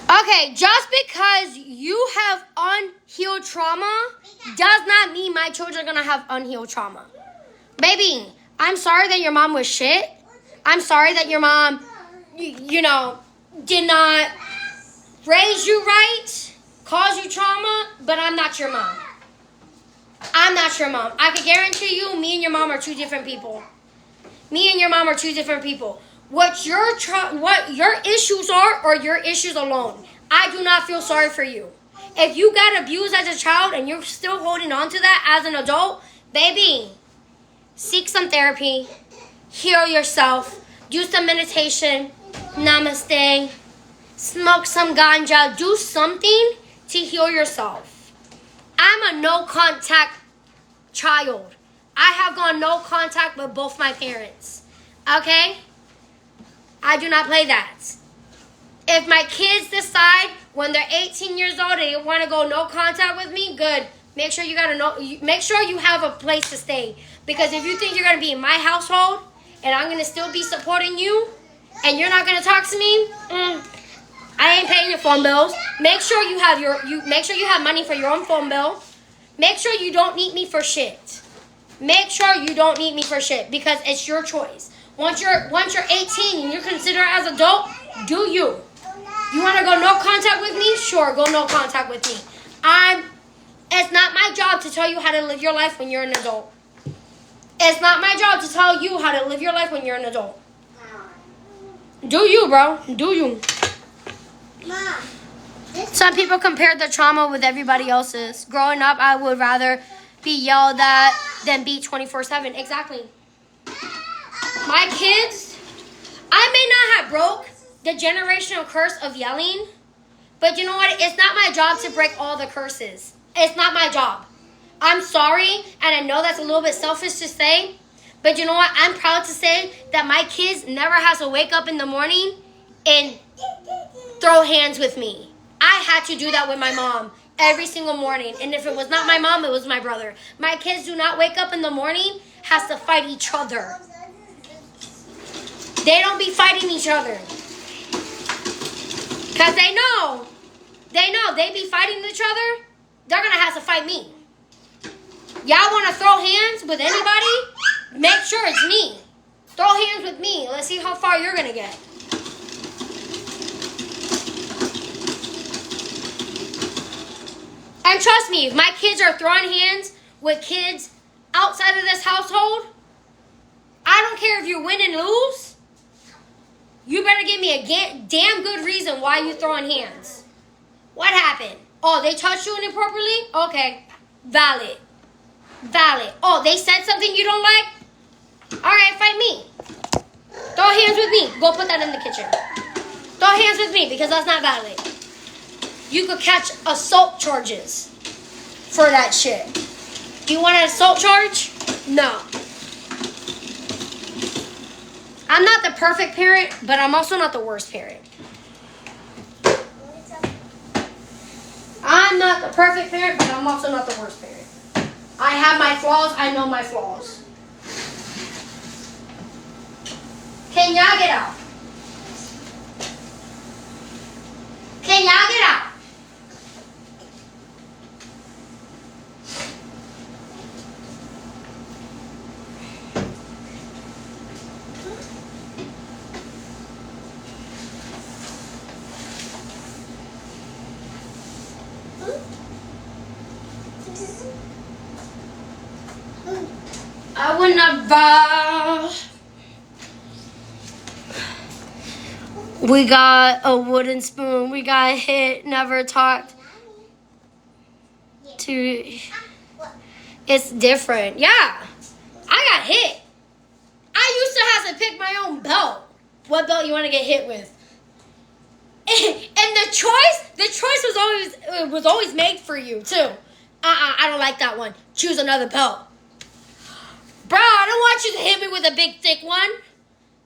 Speaker 1: Okay, just because you have unhealed trauma does not mean my children are going to have unhealed trauma. Baby, I'm sorry that your mom was shit. I'm sorry that your mom, did not raise you right, cause you trauma, but I'm not your mom. I can guarantee you, me and your mom are two different people. What your issues are your issues alone. I do not feel sorry for you. If you got abused as a child and you're still holding on to that as an adult, baby, seek some therapy, heal yourself, do some meditation, namaste, smoke some ganja, do something to heal yourself. I'm a no contact child. I have gone no contact with both my parents. Okay? I do not play that. If my kids decide when they're 18 years old they want to go no contact with me, good. Make sure you have a place to stay. Because if you think you're going to be in my household and I'm going to still be supporting you and you're not going to talk to me, I ain't paying your phone bills. Make sure you have money for your own phone bill. Make sure you don't need me for shit. Because it's your choice. Once you're 18 and you're considered as adult, do you. You want to go no contact with me? Sure, go no contact with me. It's not my job to tell you how to live your life when you're an adult. It's not my job to tell you how to live your life when you're an adult. Do you, bro? Do you?
Speaker 2: Mom.
Speaker 1: Some people compare the trauma with everybody else's. Growing up, I would rather be yelled at than beat 24/7. Exactly. My kids, I may not have broke the generational curse of yelling, but you know what? It's not my job to break all the curses. It's not my job. I'm sorry, and I know that's a little bit selfish to say, but you know what? I'm proud to say that my kids never has to wake up in the morning and throw hands with me. I had to do that with my mom every single morning, and if it was not my mom, it was my brother. My kids do not wake up in the morning, has to fight each other. They don't be fighting each other. Because they know they be fighting each other, they're going to have to fight me. Y'all want to throw hands with anybody? Make sure it's me. Throw hands with me. Let's see how far you're going to get. And trust me, if my kids are throwing hands with kids outside of this household, I don't care if you win and lose. You better give me a damn good reason why you throwing hands. What happened? Oh, they touched you inappropriately? Okay. Valid. Valid. Oh, they said something you don't like? All right, fight me. Throw hands with me. Go put that in the kitchen. Throw hands with me because that's not valid. You could catch assault charges for that shit. Do you want an assault charge? No. I'm not the perfect parent, but I'm also not the worst parent. I'm not the perfect parent, but I'm also not the worst parent. I have my flaws. I know my flaws. Can y'all get out? Can y'all get out? I would never. We got a wooden spoon. We got hit. Never talked to. It's different. Yeah. I got hit. I used to have to pick my own belt. What belt you want to get hit with? And the choice was always made for you too. I don't like that one. Choose another belt. Bro, I don't want you to hit me with a big thick one.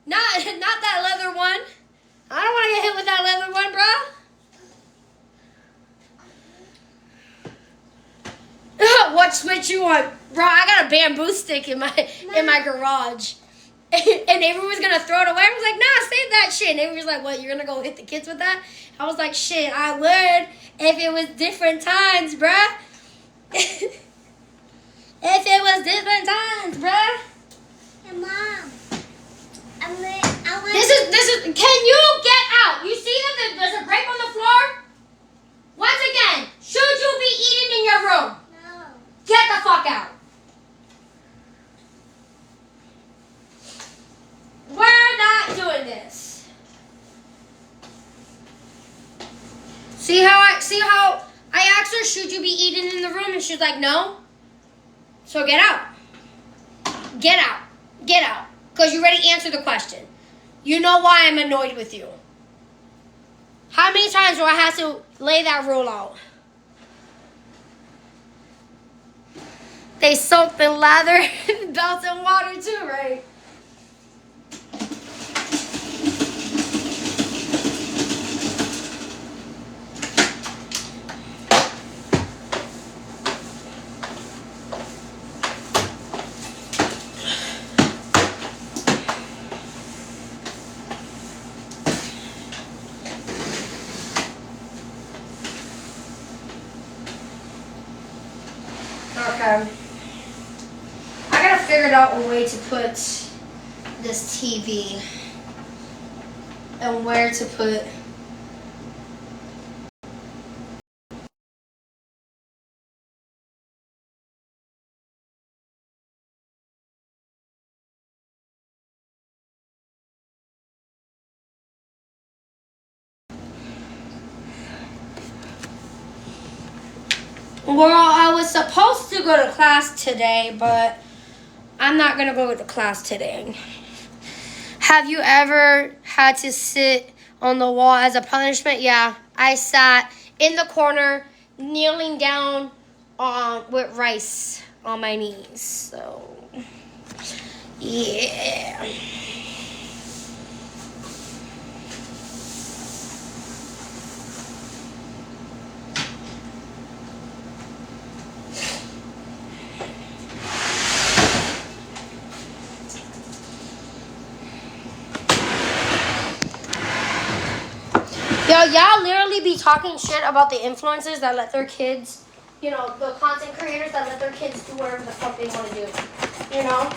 Speaker 1: Not that leather one. I don't want to get hit with that leather one, bro. What switch you want? Bro, I got a bamboo stick in my garage. And Avery was going to throw it away. I was like, nah, save that shit. And Avery was like, what, you're going to go hit the kids with that? I was like, shit, I would if it was different times, bruh. If it was different times, bruh.
Speaker 2: Hey, Mom.
Speaker 1: This is, can you get out? You see that there's a grape on the floor? Once again, should you be eating in your room?
Speaker 2: No.
Speaker 1: Get the fuck out. We're not doing this. See how I asked her, should you be eating in the room? And she's like, no. So get out. Get out. Get out. Because you already answered the question. You know why I'm annoyed with you. How many times do I have to lay that rule out? They soak the leather belts in water too, right? Okay. I gotta figure out a way to put this TV and where to put Well, I was supposed to go to class today, but I'm not going to go to class today. Have you ever had to sit on the wall as a punishment? Yeah, I sat in the corner, kneeling down with rice on my knees. So, yeah. Yo, y'all literally be talking shit about the influencers that let their kids, you know, the content creators that let their kids do whatever the fuck they want to do. You know?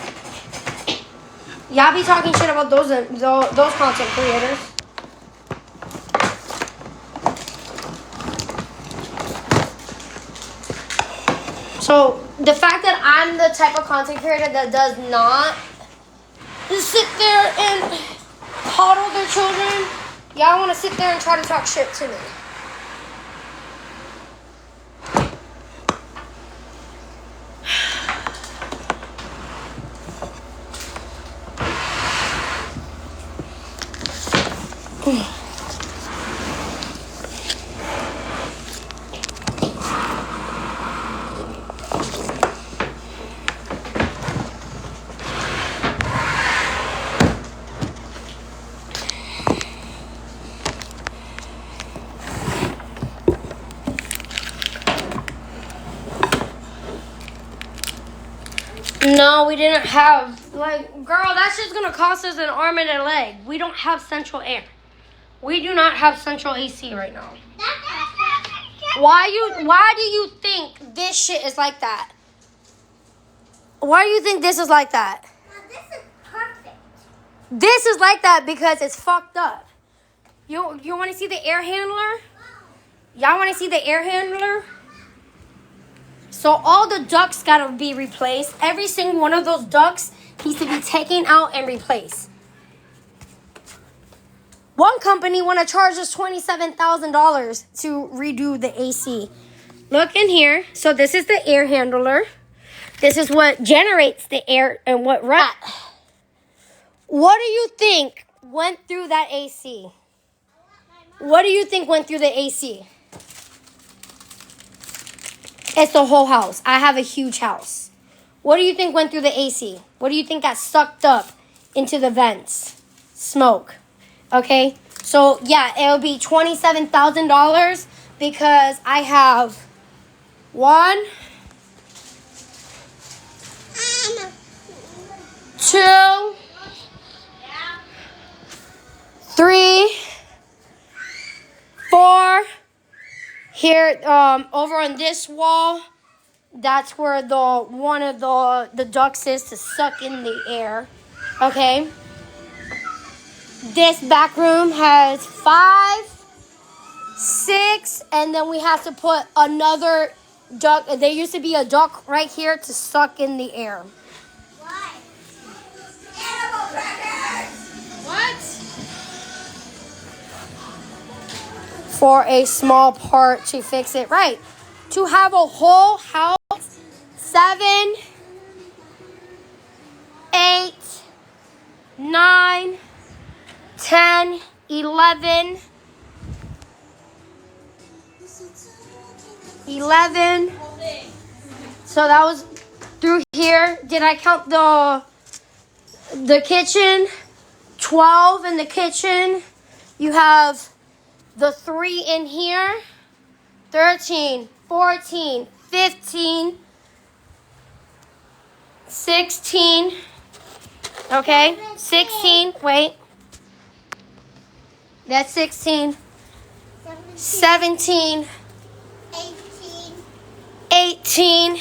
Speaker 1: Y'all be talking shit about those content creators. So, the fact that I'm the type of content creator that does not sit there and coddle their children, y'all want to sit there and try to talk shit to me. No, we didn't have, like, girl, that's just going to cost us an arm and a leg. We don't have central air. We do not have central AC right now. Why do you think this shit is like that? Why do you think this is like that?
Speaker 3: Now, this is perfect.
Speaker 1: This is like that because it's fucked up. You want to see the air handler? Y'all want to see the air handler? So all the ducts got to be replaced. Every single one of those ducts needs to be taken out and replaced. One company want to charge us $27,000 to redo the AC. Look in here. So this is the air handler. This is what generates the air and what runs. What do you think went through that AC? What do you think went through the AC? It's the whole house. I have a huge house. What do you think went through the AC? What do you think got sucked up into the vents? Smoke. Okay? So, yeah, it'll be $27,000 because I have 1, 2, 3, 4. Here, over on this wall, that's where one of the ducts is to suck in the air. Okay. This back room has 5, 6, and then we have to put another duct. There used to be a duct right here to suck in the air.
Speaker 3: Why? Animal crackers!
Speaker 4: What?
Speaker 1: For a small part to fix it right. To have a whole house, 7, 8, 9, 10, 11. 11. So that was through here. Did I count the kitchen? 12 in the kitchen. You have the 3 in here. 13, 14, 15, 16. Okay, 16. Wait. That's 16. 17. 18.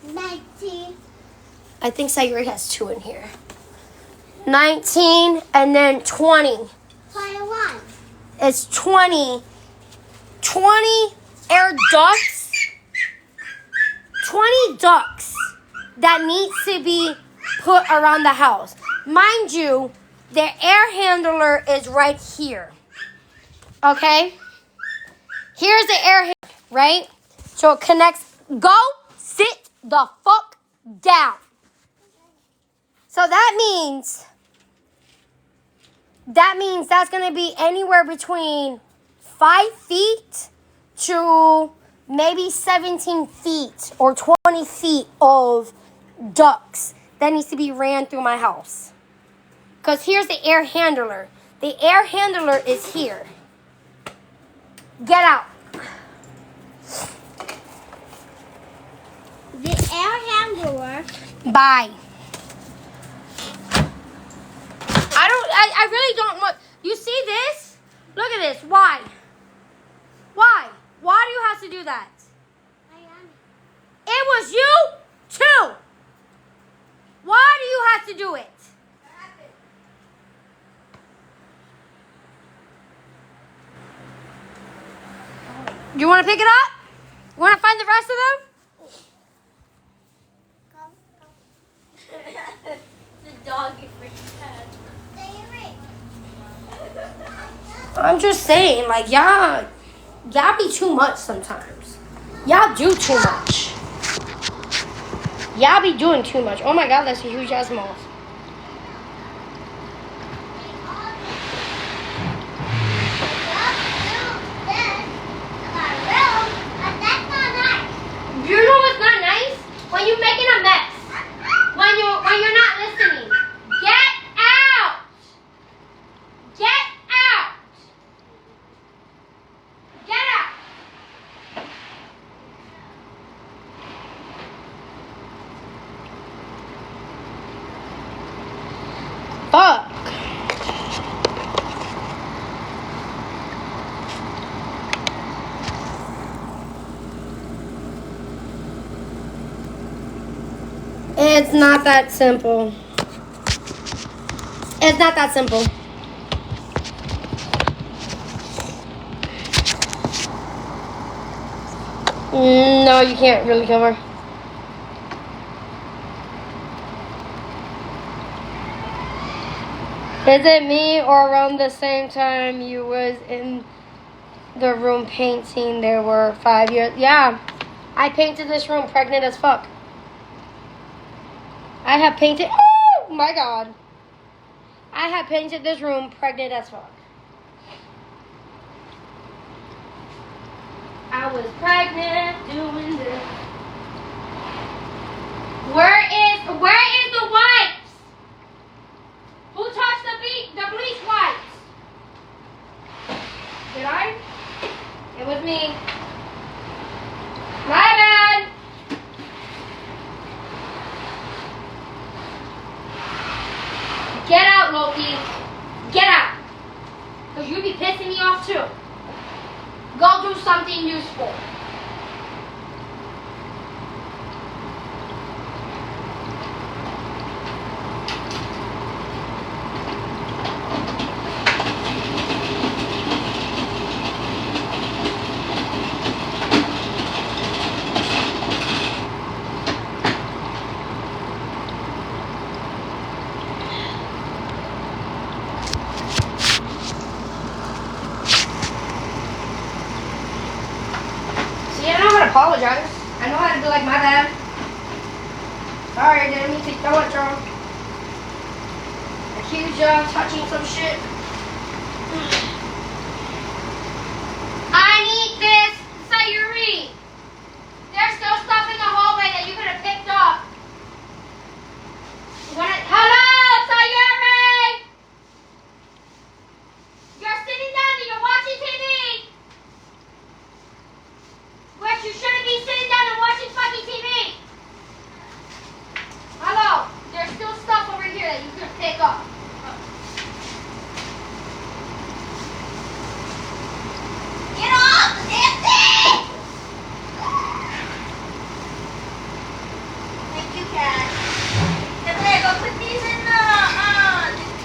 Speaker 3: 19.
Speaker 1: I think Sayuri has 2 in here. 19 and then 20.
Speaker 3: 21.
Speaker 1: It's 20. 20 air ducts. 20 ducts that needs to be put around the house. Mind you, the air handler is right here. Okay? Here's the air handler, right? So it connects. Go sit the fuck down. So that means that's going to be anywhere between 5 feet to maybe 17 feet or 20 feet of ducts that needs to be ran through my house. Because here's the air handler. The air handler is here. Get out.
Speaker 3: The air handler.
Speaker 1: Bye. I really don't want. You see this? Look at this. Why? Why? Why do you have to do that? It was you too. Why do you have to do it? You want to pick it up? You want to find the rest of them?
Speaker 3: The dog you freaking had.
Speaker 1: I'm just saying, like, y'all be too much sometimes. Y'all do too much. Y'all be doing too much. Oh my God, that's a huge ass moth.
Speaker 3: You know what's not nice? When you're making a mess. When you're not listening. Get out! Get out! Get out!
Speaker 1: Fuck. It's not that simple. It's not that simple. No, you can't really kill her. Is it me or around the same time you was in the room painting? There were 5 years. Yeah, I painted this room pregnant as fuck. I have painted. Oh my God. I have painted this room pregnant as fuck. I was pregnant doing this.
Speaker 3: Where is the wipes? Who touched the bleach wipes? Did I? It was me. My bad. Get out, Loki. Get out. Because you be pissing me off too. Go do something useful.
Speaker 1: Apologize. I know how to be like, my bad. Sorry, didn't mean to throw it, John. Accuse you of touching some shit.
Speaker 3: I need this Sayuri. There's still stuff in the hallway that you could have picked up. Hello, Sayuri! You're sitting down and you're watching TV. Where you shouldn't be sitting down and watching fucking TV. Hello, there's still stuff over here that you could pick up. Get off the damn thing! Thank you, Cat. Come here, go put these in the thing.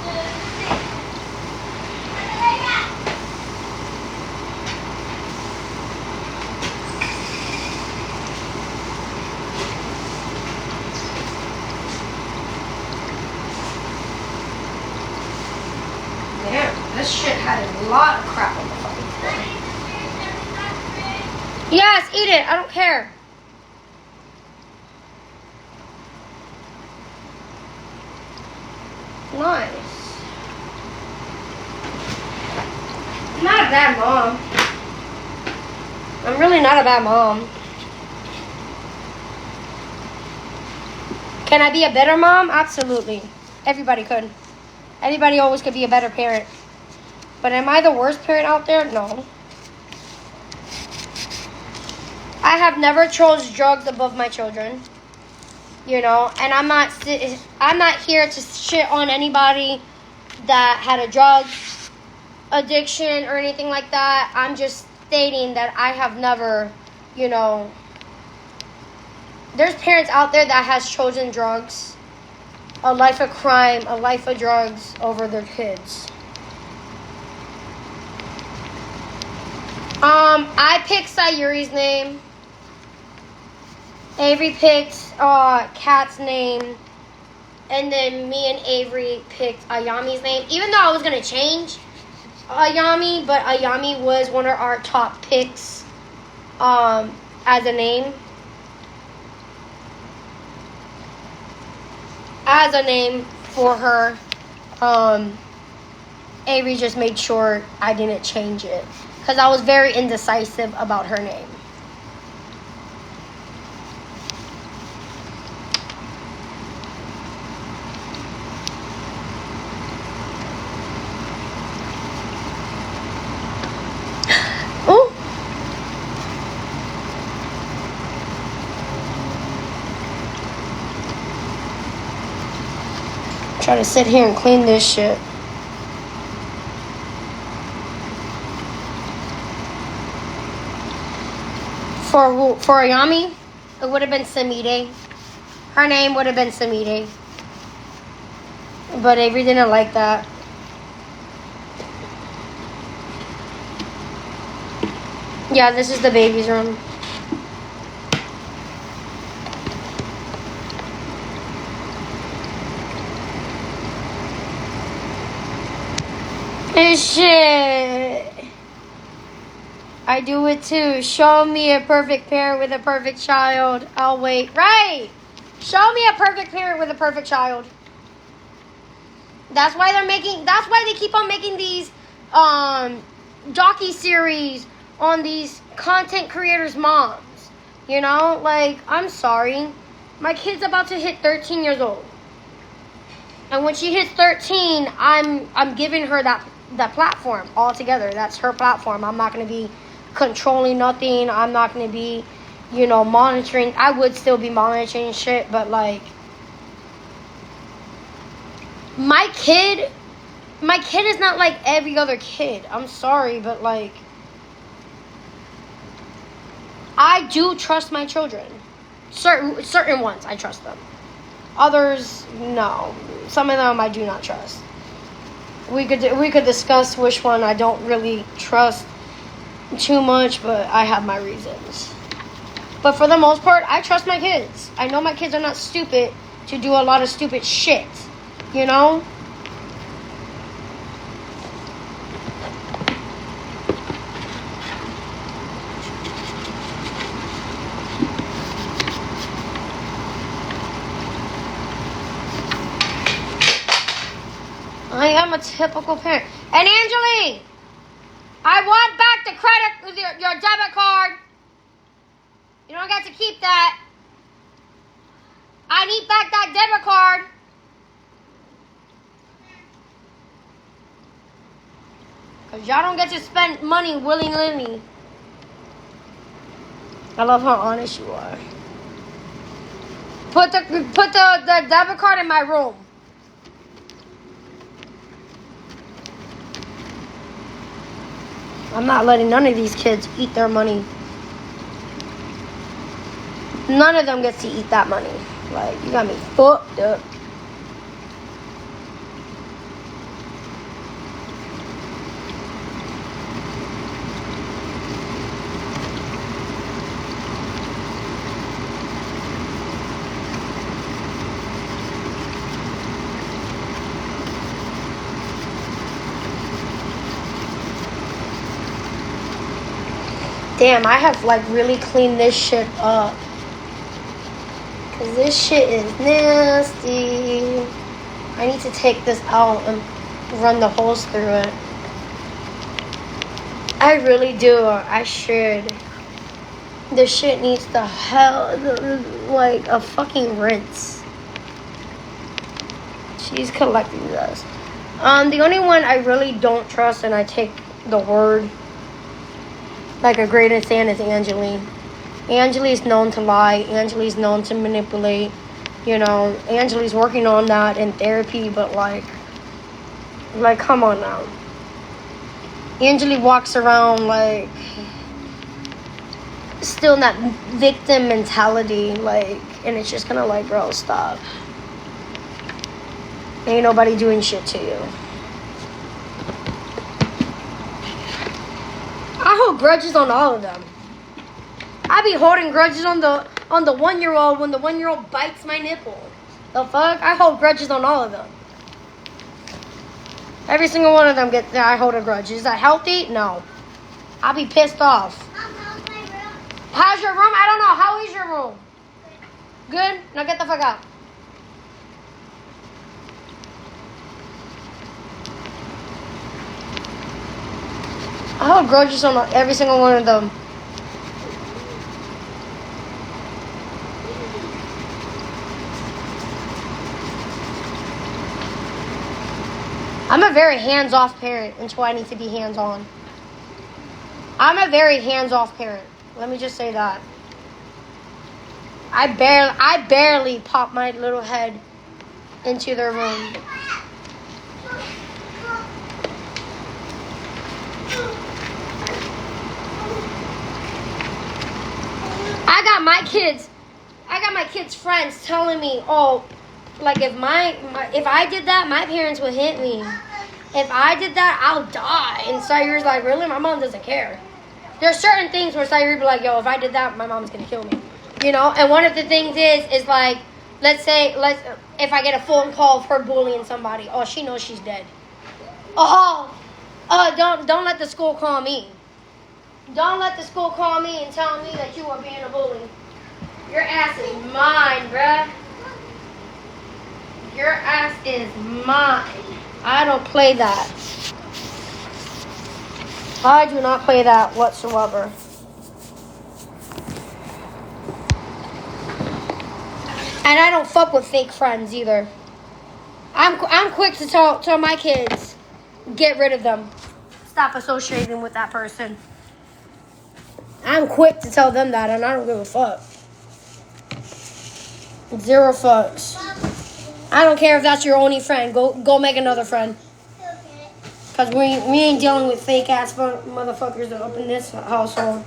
Speaker 1: Damn, this shit had a lot of crap on the fucking floor. Yes, eat it. I don't care. Nice. I'm not a bad mom. I'm really not a bad mom. Can I be a better mom? Absolutely. Everybody could. Everybody always could be a better parent. But am I the worst parent out there? No. I have never chose drugs above my children. You know, and I'm not here to shit on anybody that had a drug addiction or anything like that. I'm just stating that I have never, you know, there's parents out there that has chosen drugs, a life of crime, a life of drugs over their kids. I picked Sayuri's name. Avery picked Kat's name. And then me and Avery picked Ayami's name. Even though I was going to change Ayami, but Ayami was one of our top picks as a name. As a name for her. Avery just made sure I didn't change it. Because I was very indecisive about her name. Oh! Try to sit here and clean this shit. For Ayami, it would have been Samide. Her name would have been Samide. But Avery didn't like that. Yeah, this is the baby's room. Shit. I do it too. Show me a perfect parent with a perfect child. I'll wait. Right. Show me a perfect parent with a perfect child. That's why they keep on making these docu-series on these content creators' moms. You know, like, I'm sorry. My kid's about to hit 13 years old. And when she hits 13, I'm giving her that platform altogether. That's her platform. I'm not going to be controlling nothing. I'm not going to be, you know, monitoring. I would still be monitoring shit, but like, my kid is not like every other kid. I'm sorry, but like, I do trust my children. Certain ones, I trust them. Others, no. Some of them I do not trust. We could discuss which one I don't really trust too much, but I have my reasons. But for the most part, I trust my kids. I know my kids are not stupid to do a lot of stupid shit, you know? I am a typical parent. And Angeline, I want back the credit with your debit card. You don't get to keep that. I need back that debit card. Because y'all don't get to spend money willy-nilly. I love how honest you are. Put the debit card in my room. I'm not letting none of these kids eat their money. None of them gets to eat that money. Like, you got me fucked up. Damn, I have like really cleaned this shit up. Cause this shit is nasty. I need to take this out and run the holes through it. I really do. I should. This shit needs like a fucking rinse. She's collecting this. The only one I really don't trust, and I take the word like a grain of sand, is Angeline. Angeli's known to lie. Angeli's known to manipulate. You know, Angeli's working on that in therapy, but like come on now. Angeli walks around like still in that victim mentality, like, and it's just gonna like, bro, stop. Ain't nobody doing shit to you. I hold grudges on all of them. I be holding grudges on the 1-year-old when the 1-year-old bites my nipple. The fuck? I hold grudges on all of them. Every single one of them I hold a grudge. Is that healthy? No. I'll be pissed off. How's your room? I don't know. How is your room? Good? Now get the fuck out. I hold grudges on every single one of them. I'm a very hands-off parent until I need to be hands-on. I'm a very hands-off parent. Let me just say that. I barely pop my little head into their room. I got my kids' friends telling me, oh, like if I did that, my parents would hit me. If I did that, I'll die. And Sayur's like, really? My mom doesn't care. There's certain things where Sayur would be like, yo, if I did that, my mom's gonna kill me. You know? And one of the things is like, if I get a phone call of her bullying somebody, oh, she knows she's dead. Don't let the school call me. Don't let the school call me and tell me that you are being a bully. Your ass is mine, bruh. Your ass is mine. I don't play that. I do not play that whatsoever. And I don't fuck with fake friends either. I'm quick to tell my kids, get rid of them. Stop associating with that person. I'm quick to tell them that, and I don't give a fuck. 0 fucks. I don't care if that's your only friend. Go make another friend. Because we ain't dealing with fake ass motherfuckers up in this household.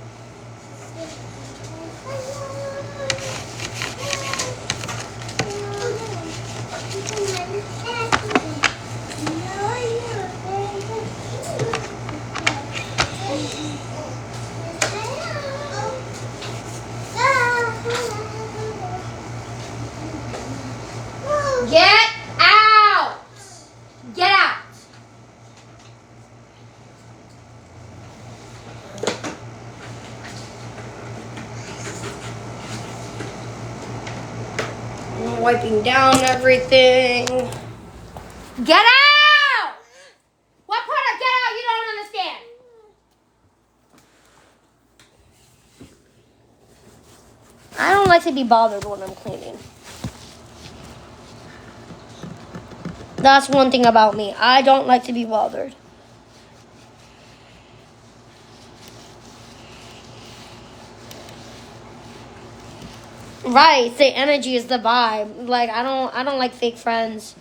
Speaker 1: Get out! Get out! I'm wiping down everything. Get out! What part of get out you don't understand? I don't like to be bothered when I'm cleaning. That's one thing about me. I don't like to be bothered. Right, the energy is the vibe. Like I don't like fake friends.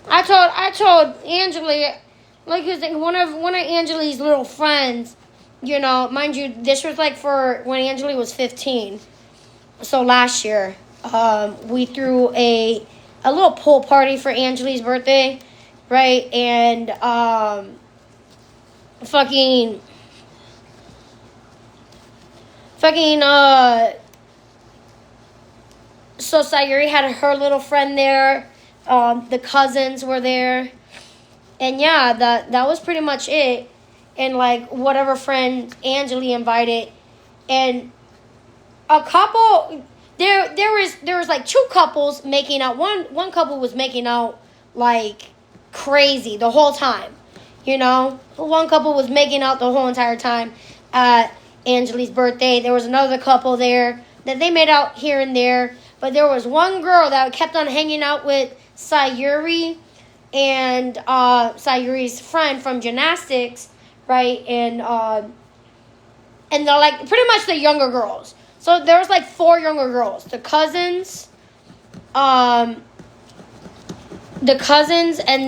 Speaker 1: I told Angela, like one of Angeli's little friends, you know, mind you, this was like for when Angela was 15. So last year, we threw a little pool party for Angeli's birthday, right? And so Sayuri had her little friend there. The cousins were there. And yeah, that was pretty much it. and like whatever friend Angeli invited, and a couple. There was like two couples making out. One couple was making out like crazy the whole time. You know, one couple was making out the whole entire time at Angeli's birthday. There was another couple there that they made out here and there. But there was one girl that kept on hanging out with Sayuri and Sayuri's friend from gymnastics, right? And they're like pretty much the younger girls. So there was like 4 younger girls. The cousins, and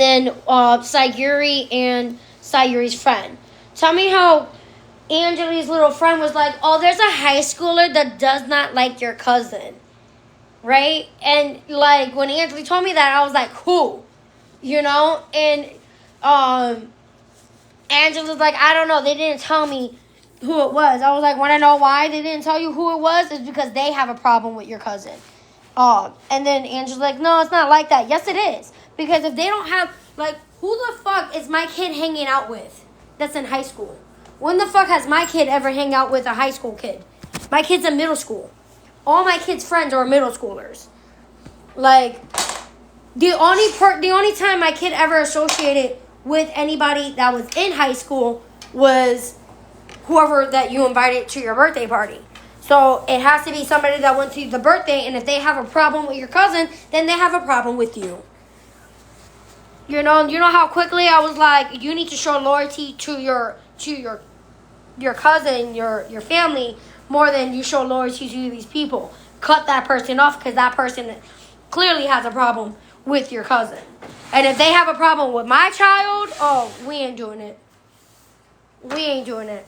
Speaker 1: then Sayuri and Sayuri's friend. Tell me how Angeli's little friend was like, oh, there's a high schooler that does not like your cousin. Right? And, like, when Angeli told me that, I was like, who? You know? And Angela's like, I don't know. They didn't tell me who it was. I was like, want to know why they didn't tell you who it was? It's because they have a problem with your cousin. And then Angela's like, no, it's not like that. Yes, it is. Because if they don't have, like, who the fuck is my kid hanging out with that's in high school? When the fuck has my kid ever hang out with a high school kid? My kid's in middle school. All my kids' friends are middle schoolers. Like, the only time my kid ever associated with anybody that was in high school was whoever that you invited to your birthday party. So it has to be somebody that went to the birthday, and if they have a problem with your cousin, then they have a problem with you. You know how quickly I was like, you need to show loyalty to your cousin, your family, more than you show loyalty to these people. Cut that person off because that person clearly has a problem with your cousin. And if they have a problem with my child, oh, we ain't doing it. We ain't doing it.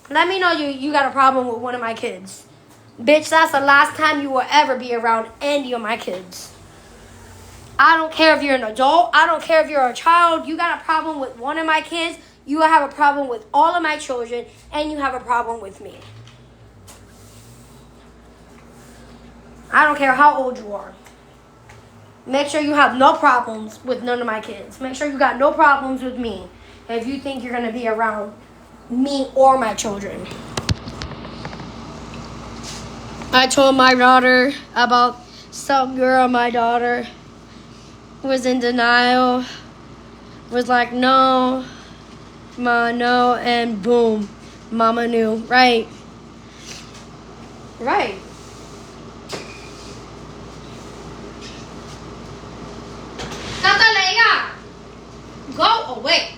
Speaker 1: Let me know you got a problem with one of my kids. Bitch, that's the last time you will ever be around any of my kids. I don't care if you're an adult. I don't care if you're a child. You got a problem with one of my kids. You have a problem with all of my children. And you have a problem with me. I don't care how old you are. Make sure you have no problems with none of my kids. Make sure you got no problems with me if you think you're going to be around me or my children. I told my daughter about some girl. My daughter was in denial. Was like, no, Ma, no, and boom, Mama knew. Right. Right.
Speaker 3: Catalea, go away.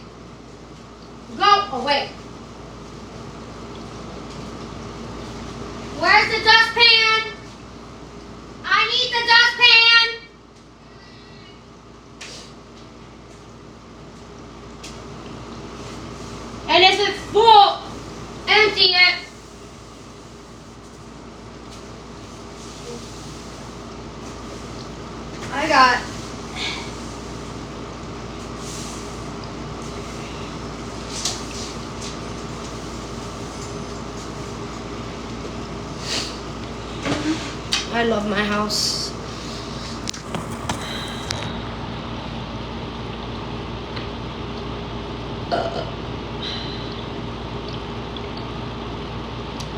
Speaker 3: Go away. Where's the dustpan? I need the dustpan. And if it's full, empty it.
Speaker 1: I got I love my house.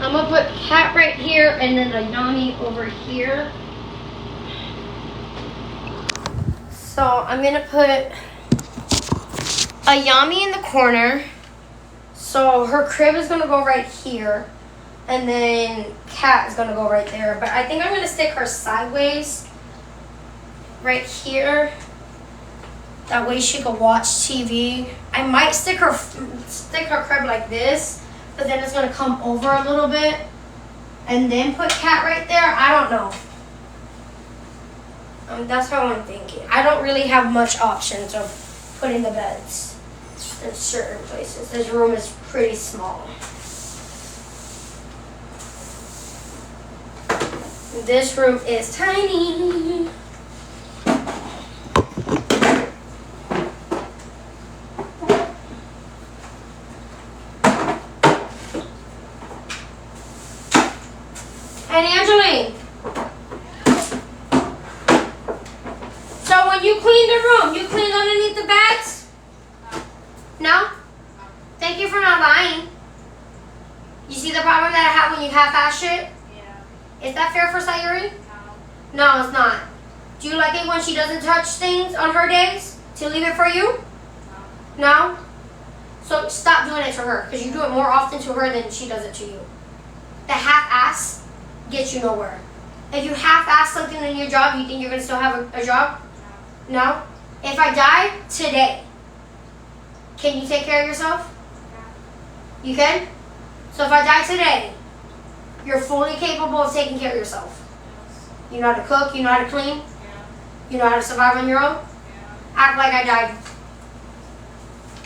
Speaker 1: I'm gonna put cat right here and then the Yami over here. So I'm gonna put a Yami in the corner. So her crib is gonna go right here. And then cat is gonna go right there. But I think I'm gonna stick her sideways right here. That way she can watch TV. I might stick her crib like this, but then it's gonna come over a little bit. And then put cat right there. I don't know. That's how I'm thinking. I don't really have much options of putting the beds in certain places. This room is pretty small. This room is tiny. And Angeline, so when you clean the room, you clean underneath the beds? No? Thank you for not lying. when you half-ass shit?
Speaker 4: Yeah.
Speaker 1: Is that fair for Sayuri?
Speaker 4: No.
Speaker 1: No, it's not. Do you like it when she doesn't touch things on her days to leave it for you?
Speaker 4: No.
Speaker 1: No? So stop doing it to her, because you do it more often to her than she does it to you. The half-ass gets you nowhere. If you half-ass something in your job, you think you're going to still have a job?
Speaker 4: No.
Speaker 1: No? If I die today, can you take care of yourself?
Speaker 4: No.
Speaker 1: You can? So if I die today, you're fully capable of taking care of yourself. You know how to cook, you know how to clean,
Speaker 4: Yeah.
Speaker 1: you know how to survive on your own.
Speaker 4: Yeah.
Speaker 1: Act like I died.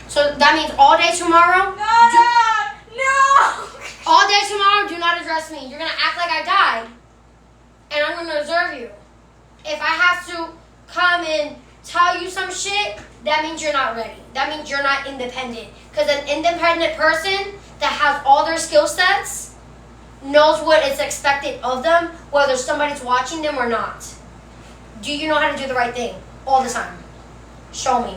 Speaker 1: So that means all day tomorrow,
Speaker 4: No.
Speaker 1: all day tomorrow, do not address me. You're going to act like I died, and I'm going to observe you. If I have to come and tell you some shit, that means you're not ready. That means you're not independent. Because an independent person that has all their skill sets knows what is expected of them, whether somebody's watching them or not. Do you know how to do the right thing all the time? Show me.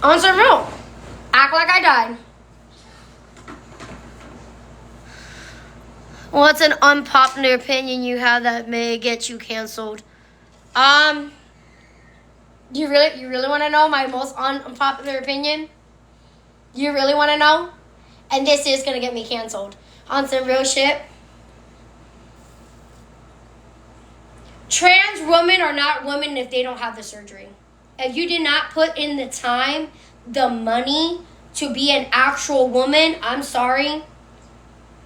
Speaker 1: On some real. Act like I died. What's an unpopular opinion you have that may get you canceled? You really want to know my most unpopular opinion? You really want to know? And this is going to get me canceled. On some real shit. Trans women are not women if they don't have the surgery. If you did not put in the time, the money to be an actual woman, I'm sorry.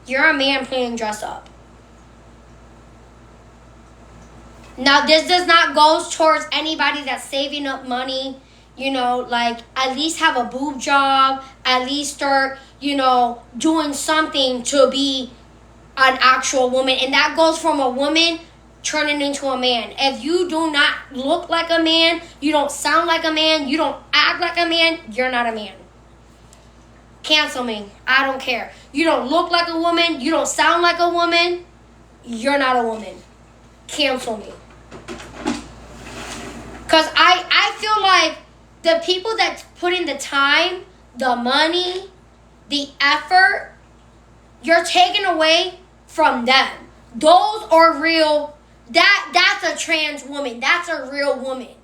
Speaker 1: You're a man playing dress up. Now, this does not go towards anybody that's saving up money. You know, like, at least have a boob job. At least start, you know, doing something to be an actual woman. And that goes from a woman turning into a man. If you do not look like a man, you don't sound like a man, you don't act like a man, you're not a man. Cancel me. I don't care. You don't look like a woman, you don't sound like a woman, you're not a woman. Cancel me. Because I feel like the people that put in the time, the money, the effort, you're taking away from them. Those are real. That's a trans woman. That's a real woman.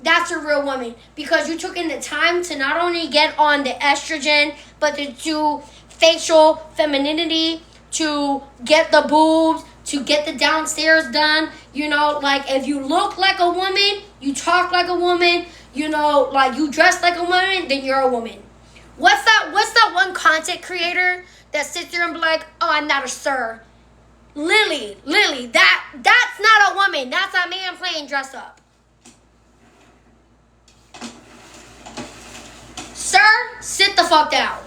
Speaker 1: That's a real woman. Because you took in the time to not only get on the estrogen, but to do facial femininity, to get the boobs, to get the downstairs done. You know, like if you look like a woman, you talk like a woman, you know, like you dress like a woman, then you're a woman. What's that one content creator that sits there and be like, oh, I'm not a sir. Lily, that's not a woman. That's a man playing dress up. Sir, sit the fuck down.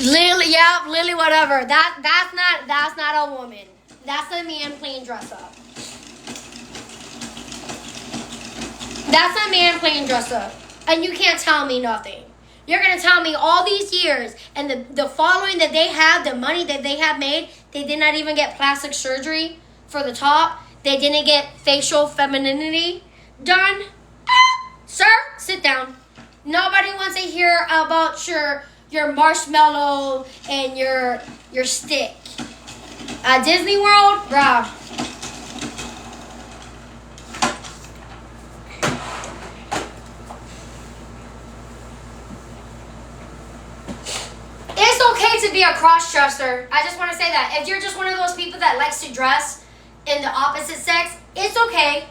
Speaker 1: Lily, whatever. That's not a woman. That's a man playing dress up. That's a man playing dress up. And you can't tell me nothing. You're going to tell me all these years and the following that they have, the money that they have made, they did not even get plastic surgery for the top. They didn't get facial femininity done. Sir, sit down. Nobody wants to hear about your marshmallow and your stick. At Disney World, bruh. To be a cross-dresser. I just want to say that. If you're just one of those people that likes to dress in the opposite sex, it's okay.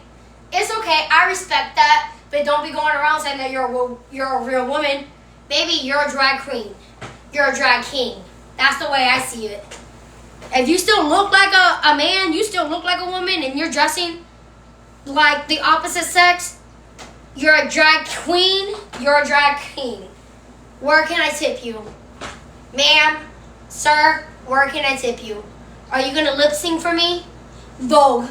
Speaker 1: It's okay. I respect that. But don't be going around saying that you're a real woman. Baby, you're a drag queen. You're a drag king. That's the way I see it. If you still look like a man, you still look like a woman, and you're dressing like the opposite sex, you're a drag queen, you're a drag king. Where can I tip you? Ma'am, sir, where can I tip you? Are you going to lip sync for me? Vogue.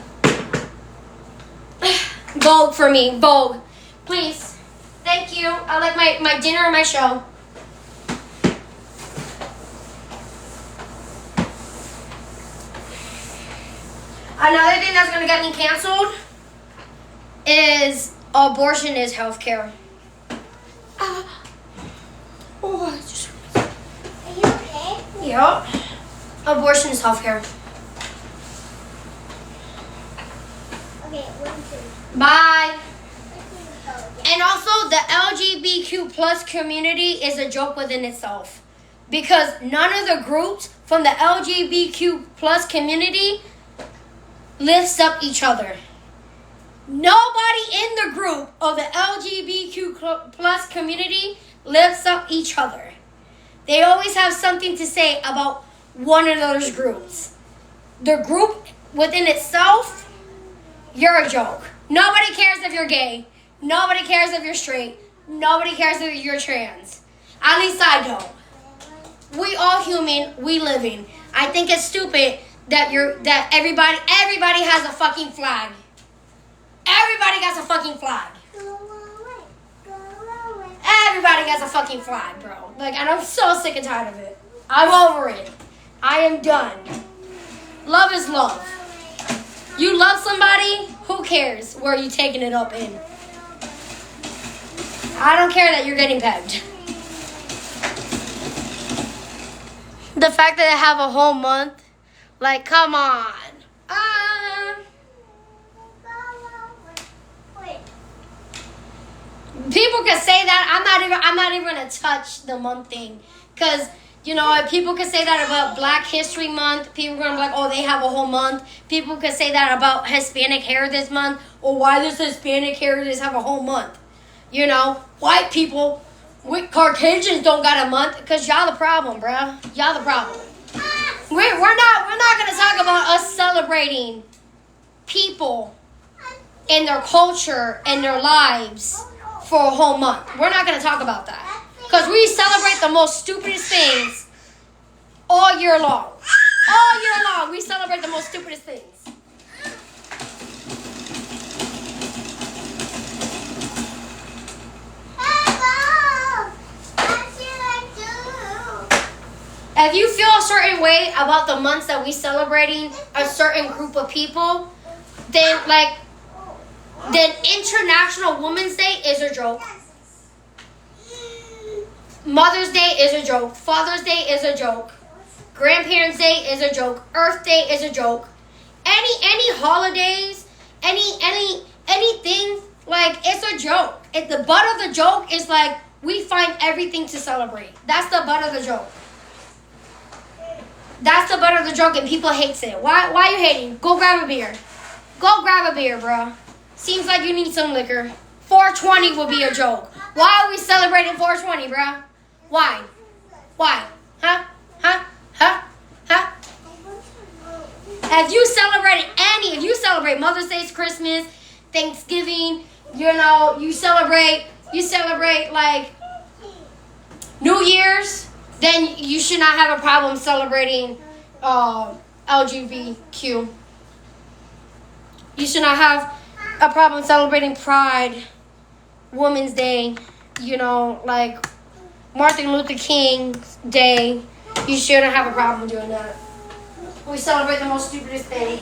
Speaker 1: Vogue for me. Vogue. Please. Thank you. I like my dinner and my show. Another thing that's gonna get me canceled is abortion is healthcare.
Speaker 3: Are you okay?
Speaker 1: Yep. Abortion is healthcare.
Speaker 3: Okay, 1, 2.
Speaker 1: Bye. And also, the LGBTQ plus community is a joke within itself. Because none of the groups from the LGBTQ plus community lifts up each other. Nobody in the group of the LGBTQ plus community lifts up each other. They always have something to say about one another's groups. The group within itself, you're a joke. Nobody cares if you're gay. Nobody cares if you're straight. Nobody cares if you're trans. At least I don't. We all human. We living. I think it's stupid that everybody has a fucking flag. Everybody has a fucking flag. Everybody has a fucking flag, bro. Like, and I'm so sick and tired of it. I'm over it. I am done. Love is love. You love somebody, who cares where you taking it up in? I don't care that you're getting pegged. The fact that they have a whole month, like, come on. People can say that. I'm not even gonna touch the month thing, cause you know people can say that about Black History Month. People are gonna be like, oh, they have a whole month. People can say that about Hispanic Heritage Month, or why does Hispanic Heritage have a whole month? You know, white people, we Caucasians don't got a month, cause y'all the problem, bruh. Y'all the problem. We're not gonna talk about us celebrating people and their culture and their lives for a whole month. We're not going to talk about that. Because we celebrate the most stupidest things all year long. All year long, we celebrate the most stupidest things. If you feel a certain way about the months that we celebrating a certain group of people, then International Women's Day is a joke. Mother's Day is a joke. Father's Day is a joke. Grandparents' Day is a joke. Earth Day is a joke. Any holidays, anything, like, it's a joke. The butt of the joke is like we find everything to celebrate. That's the butt of the joke. That's the butt of the joke, and people hate it. Why are you hating? Go grab a beer. Go grab a beer, bro. Seems like you need some liquor. 420 would be a joke. Why are we celebrating 420, bro? Why? Huh? If you celebrate Mother's Day, Christmas, Thanksgiving, you know, you celebrate like New Year's, then you should not have a problem celebrating LGBTQ. You should not have a problem celebrating Pride, Women's Day, you know, like Martin Luther King's Day. You shouldn't have a problem doing that. We celebrate the most stupidest thing.